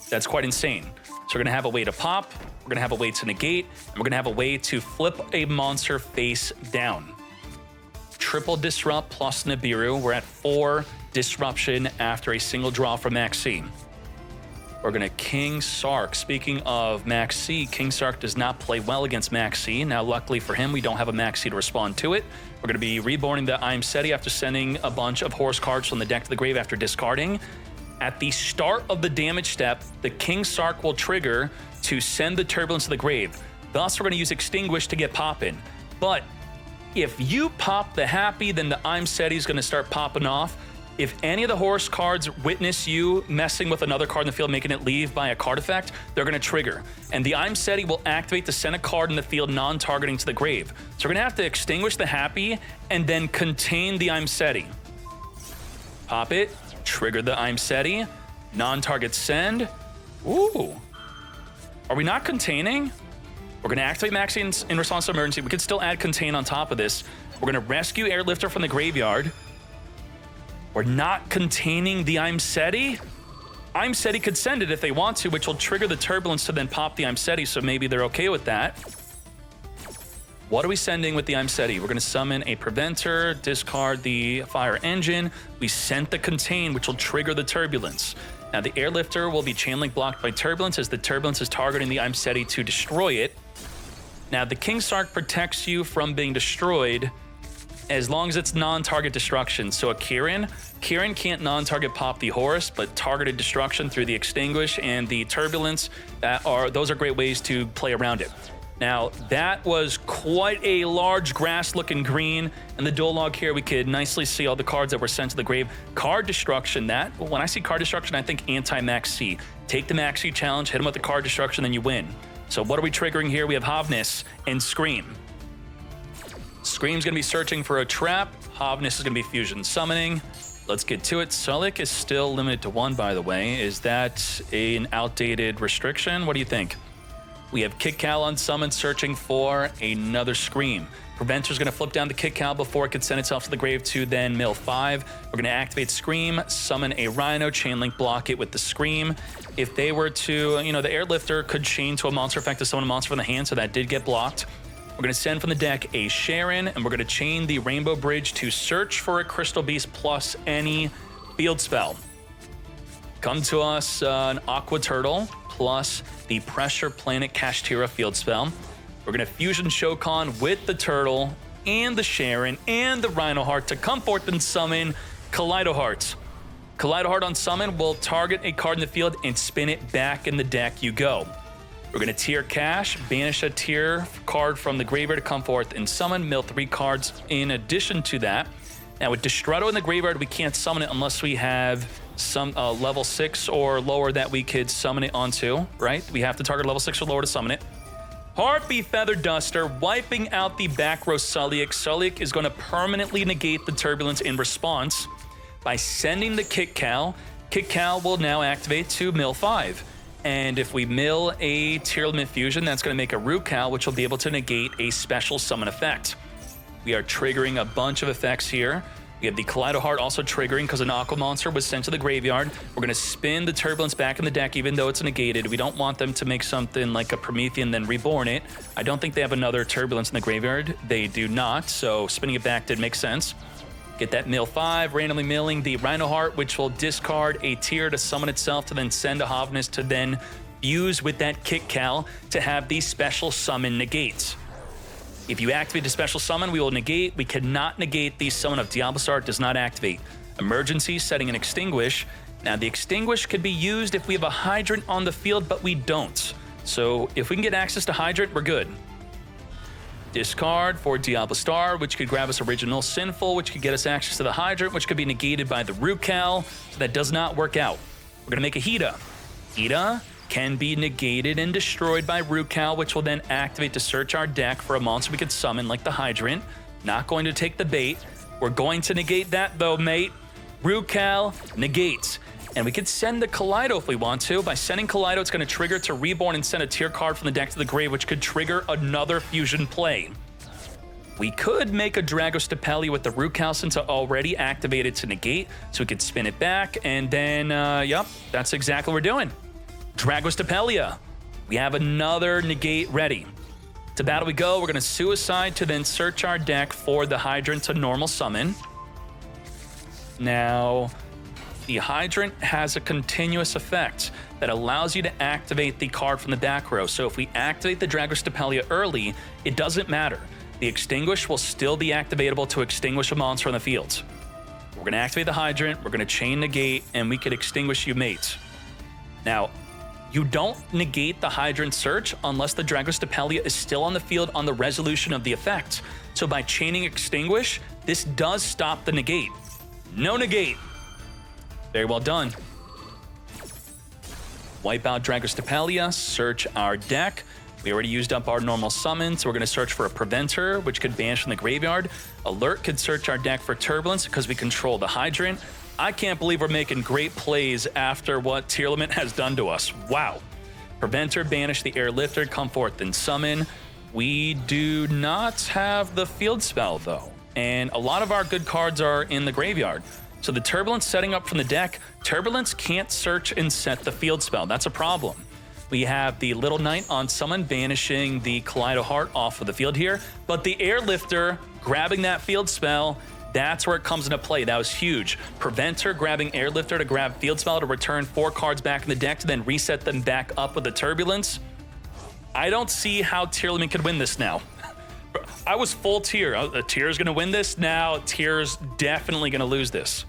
That's quite insane. So we're gonna have a way to pop, we're gonna have a way to negate, and we're gonna have a way to flip a monster face down. Triple disrupt plus Nibiru. We're at 4 disruption after a single draw from Max C. We're going to King Sark. Speaking of Max C, King Sark does not play well against Max C. Now, luckily for him, we don't have a Max C to respond to it. We're going to be reborning the I'm Seti after sending a bunch of horse cards from the deck to the grave after discarding. At the start of the damage step, the King Sark will trigger to send the Turbulence to the grave. Thus, we're going to use Extinguish to get poppin'. But if you pop the Happy, then the I'm Seti is going to start popping off. If any of the horse cards witness you messing with another card in the field, making it leave by a card effect, they're going to trigger. And the I'm Steady will activate to send a card in the field non-targeting to the grave. So we're going to have to extinguish the Happy and then contain the I'm Steady. Pop it, trigger the I'm Steady, non-target send. Ooh. Are we not containing? We're going to activate Maxi in response to emergency. We could still add contain on top of this. We're going to rescue Airlifter from the graveyard. We're not containing the I'm Steady. I'm Steady could send it if they want to, which will trigger the Turbulence to then pop the I'm Steady, so maybe they're okay with that. What are we sending with the I'm Steady? We're going to summon a Preventer, discard the Fire Engine. We sent the Contain, which will trigger the Turbulence. Now, the Airlifter will be chain-link blocked by Turbulence as the Turbulence is targeting the I'm Steady to destroy it. Now, the King Sark protects you from being destroyed as long as it's non-target destruction. So a Kieran can't non-target pop the Horse, but targeted destruction through the Extinguish and the Turbulence, those are great ways to play around it. Now, that was quite a large grass-looking green. In the duel log here, we could nicely see all the cards that were sent to the grave. Card destruction, when I see card destruction, I think anti-Max C. Take the Max C challenge, hit him with the card destruction, then you win. So what are we triggering here? We have Havness and Scream. Scream's gonna be searching for a trap. Havness is gonna be fusion summoning. Let's get to it. Sulik is still limited to 1, by the way. Is that an outdated restriction? What do you think? We have Kick Cow on summon, searching for another Scream. Preventor's gonna flip down the Kick Cow before it could send itself to the grave to then mill 5. We're gonna activate Scream, summon a Rhino, chain link block it with the Scream. If they were to, the Airlifter could chain to a monster effect to summon a monster from the hand, so that did get blocked. We're going to send from the deck a Sharon, and we're going to chain the Rainbow Bridge to search for a Crystal Beast plus any field spell. Come to us an Aqua Turtle plus the Pressure Planet Kashtira field spell. We're going to fusion Shokan with the Turtle and the Sharon and the Rhino Heart to come forth and summon Kaleido Heart. Kaleido Heart on summon will target a card in the field and spin it back in the deck you go. We're going to tier cash, banish a tier card from the graveyard to come forth and summon, mill 3 cards in addition to that. Now with Destrudo in the graveyard, we can't summon it unless we have some level 6 or lower that we could summon it onto, right? We have to target level 6 or lower to summon it. Harpy Feather Duster, wiping out the back row Sulik. Sulik is going to permanently negate the Turbulence in response by sending the Kick Cow. Kick Cow will now activate to mill 5. And if we mill a tier limit fusion, that's going to make a Root Cow, which will be able to negate a special summon effect. We are triggering a bunch of effects here. We have the Kaleido Heart also triggering because an Aqua Monster was sent to the graveyard. We're going to spin the Turbulence back in the deck, even though it's negated. We don't want them to make something like a Promethean, then reborn it. I don't think they have another Turbulence in the graveyard. They do not, so spinning it back did make sense. Get that mill 5, randomly milling the Rhino Heart, which will discard a tier to summon itself to then send a Havness to then fuse with that Kick Cow to have the special summon negate. If you activate a special summon, we will negate. We cannot negate the summon of Diabolostar. It does not activate. Emergency, setting an Extinguish. Now, the Extinguish could be used if we have a Hydrant on the field, but we don't. So if we can get access to Hydrant, we're good. Discard for Diabolostar, which could grab us Original Sinful, which could get us access to the Hydrant, which could be negated by the Root Cow, so that does not work out. We're going to make a Hida. Hida can be negated and destroyed by Root Cow, which will then activate to search our deck for a monster we could summon, like the Hydrant. Not going to take the bait. We're going to negate that, though, mate. Root Cow negates. And we could send the Kaleido if we want to. By sending Kaleido, it's going to trigger to reborn and send a tier card from the deck to the grave, which could trigger another fusion play. We could make a Dragostapelia with the Root Cow since it already activated to negate, so we could spin it back, and then, yep, that's exactly what we're doing. Dragostapelia. We have another negate ready. To battle we go. We're going to Suicide to then search our deck for the Hydrant to normal summon. Now, the Hydrant has a continuous effect that allows you to activate the card from the back row. So if we activate the Dragostapelia early, it doesn't matter. The Extinguish will still be activatable to extinguish a monster on the field. We're going to activate the Hydrant, we're going to chain negate, and we could extinguish you, mate. Now, you don't negate the Hydrant search unless the Dragostapelia is still on the field on the resolution of the effect. So by chaining Extinguish, this does stop the negate. No negate. Very well done. Wipe out Dragostapelia, search our deck. We already used up our normal summon, so we're going to search for a Preventer, which could banish from the graveyard. Alert could search our deck for Turbulence because we control the Hydrant. I can't believe we're making great plays after what Tearlament has done to us. Wow. Preventer, banish the Airlifter, come forth and summon. We do not have the field spell, though, and a lot of our good cards are in the graveyard. So the Turbulence setting up from the deck, Turbulence can't search and set the field spell. That's a problem. We have the Little Knight on summon, banishing the Kaleido Heart off of the field here, but the Airlifter grabbing that field spell, that's where it comes into play. That was huge. Preventer grabbing Airlifter to grab field spell to return 4 cards back in the deck to then reset them back up with the Turbulence. I don't see how Tearlament could win this now. I was full Tier. Tier's gonna win this. Now Tier's definitely gonna lose this.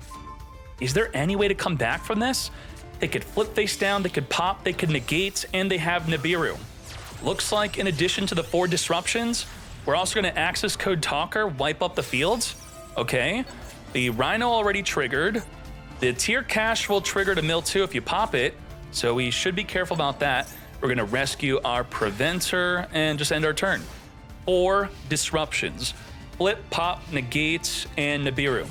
Is there any way to come back from this? They could flip face down, they could pop, they could negate, and they have Nibiru. Looks like in addition to the 4 disruptions, we're also gonna access code Talker, wipe up the fields. Okay, the Rhino already triggered. The Tier Cash will trigger to mill 2 if you pop it, so we should be careful about that. We're gonna rescue our Preventer and just end our turn. 4 disruptions. Flip, pop, negate, and Nibiru.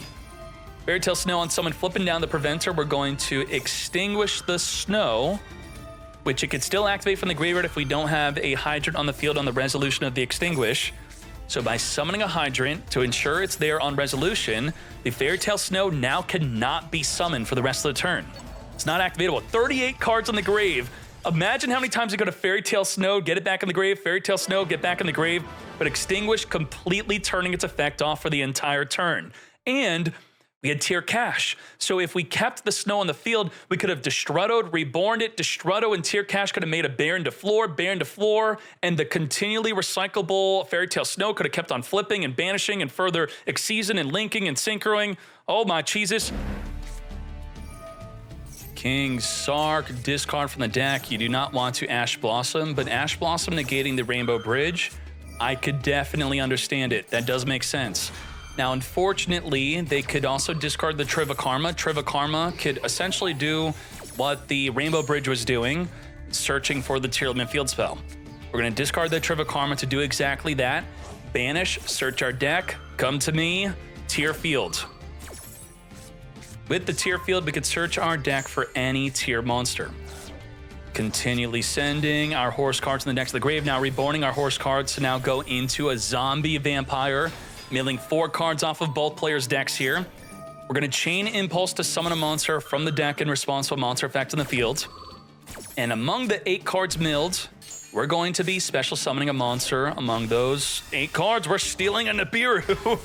Fairy Tale Snow on someone flipping down the Preventer. We're going to extinguish the Snow, which it could still activate from the graveyard if we don't have a Hydrant on the field on the resolution of the Extinguish. So by summoning a Hydrant to ensure it's there on resolution, the Fairy Tale Snow now cannot be summoned for the rest of the turn. It's not activatable. 38 cards on the grave. Imagine how many times you go to Fairy Tale Snow, get it back in the grave, Fairy Tale Snow, get back in the grave, but Extinguish completely turning its effect off for the entire turn. And we had Tier Cash. So if we kept the Snow on the field, we could have Destructoed, reborned it, Destructo and Tier Cash could have made a Baron to floor, and the continually recyclable Fairy Tale Snow could have kept on flipping and banishing and further Exceasing and linking and synchroing. Oh my cheeses. King Sark, discard from the deck. You do not want to Ash Blossom, but Ash Blossom negating the Rainbow Bridge, I could definitely understand it. That does make sense. Now, unfortunately, they could also discard the Trivikarma. Trivikarma could essentially do what the Rainbow Bridge was doing, searching for the Tearlament field spell. We're going to discard the Trivikarma to do exactly that. Banish, search our deck, come to me, Tier Field. With the Tier Field, we could search our deck for any Tier monster. Continually sending our horse cards in the deck to the grave, now reborning our horse cards to now go into a zombie vampire, milling 4 cards off of both players' decks here. We're going to Chain Impulse to summon a monster from the deck in response to a monster effect in the field. And among the 8 cards milled, we're going to be special summoning a monster. Among those 8 cards, we're stealing a Nibiru.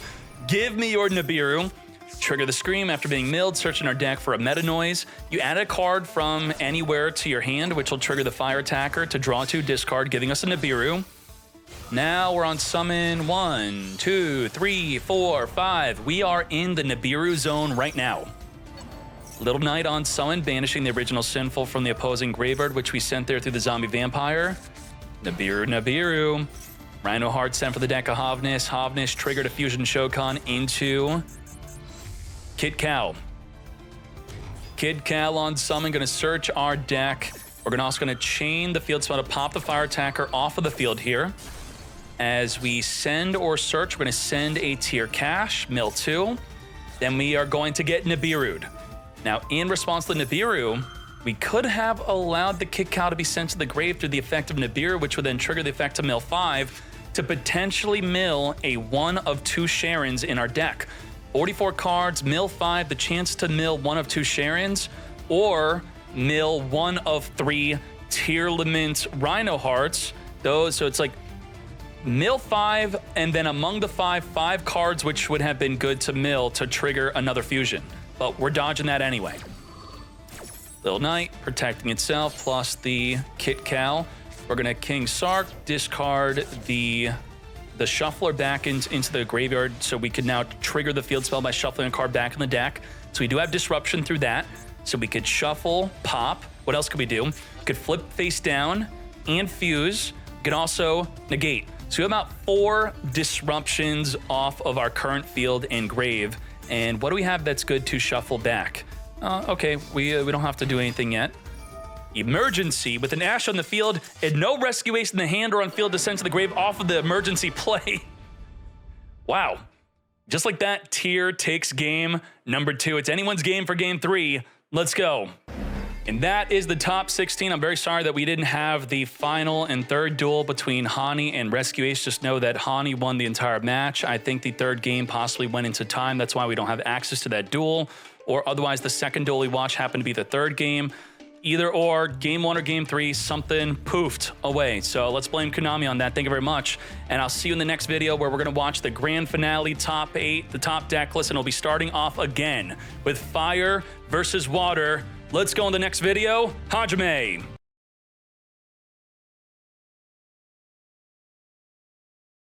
Give me your Nibiru. Trigger the Scream after being milled, searching our deck for a Meta Noise. You add a card from anywhere to your hand, which will trigger the Fire Attacker to draw 2 discard, giving us a Nibiru. Now we're on summon 1, 2, 3, 4, 5. We are in the Nibiru zone right now. Little Knight on summon, banishing the original Sinful from the opposing graveyard, which we sent there through the zombie vampire. Nibiru. Rhino Heart sent for the deck of Havnis. Havnis triggered a Fusion Shokan into Kid Cow. Kid Cow on summon, gonna search our deck. We're also gonna chain the field spell to pop the Fire Attacker off of the field here. As we send or search, we're gonna send a Tier Cash, mill 2. Then we are going to get Nibiru'd. Now, in response to Nibiru, we could have allowed the Kid Cow to be sent to the grave through the effect of Nibiru, which would then trigger the effect of mill 5 to potentially mill a 1 of 2 Sharons in our deck. 44 cards, mill 5, the chance to mill 1 of 2 Sharons, or mill 1 of 3 Tearlament Rhino Hearts. So it's like mill 5, and then among the 5 cards which would have been good to mill to trigger another fusion. But we're dodging that anyway. Little Knight protecting itself, plus the Kit Cow. We're gonna King Sark, discard the Shuffler back into the graveyard, so we can now trigger the field spell by shuffling a card back in the deck. So we do have disruption through that. So we could shuffle, pop. What else could we do? We could flip face down and fuse. We could also negate. So we have about 4 disruptions off of our current field and grave. And what do we have that's good to shuffle back? Okay, we don't have to do anything yet. Emergency with an Ash on the field and no rescue ace in the hand or on field descent to the grave off of the emergency play. Wow. Just like that, tier takes game number 2. It's anyone's game for game 3. Let's go. And that is the top 16. I'm very sorry that we didn't have the final and third duel between Hani and Rescue Ace. Just know that Hani won the entire match. I think the third game possibly went into time. That's why we don't have access to that duel. Or otherwise, the second duel we watched happened to be the third game. Either or, game 1 or game 3, something poofed away. So let's blame Konami on that. Thank you very much. And I'll see you in the next video where we're going to watch the grand finale, top 8, the top deck list, and it'll be starting off again with Fire versus Water. Let's go in the next video. Hajime.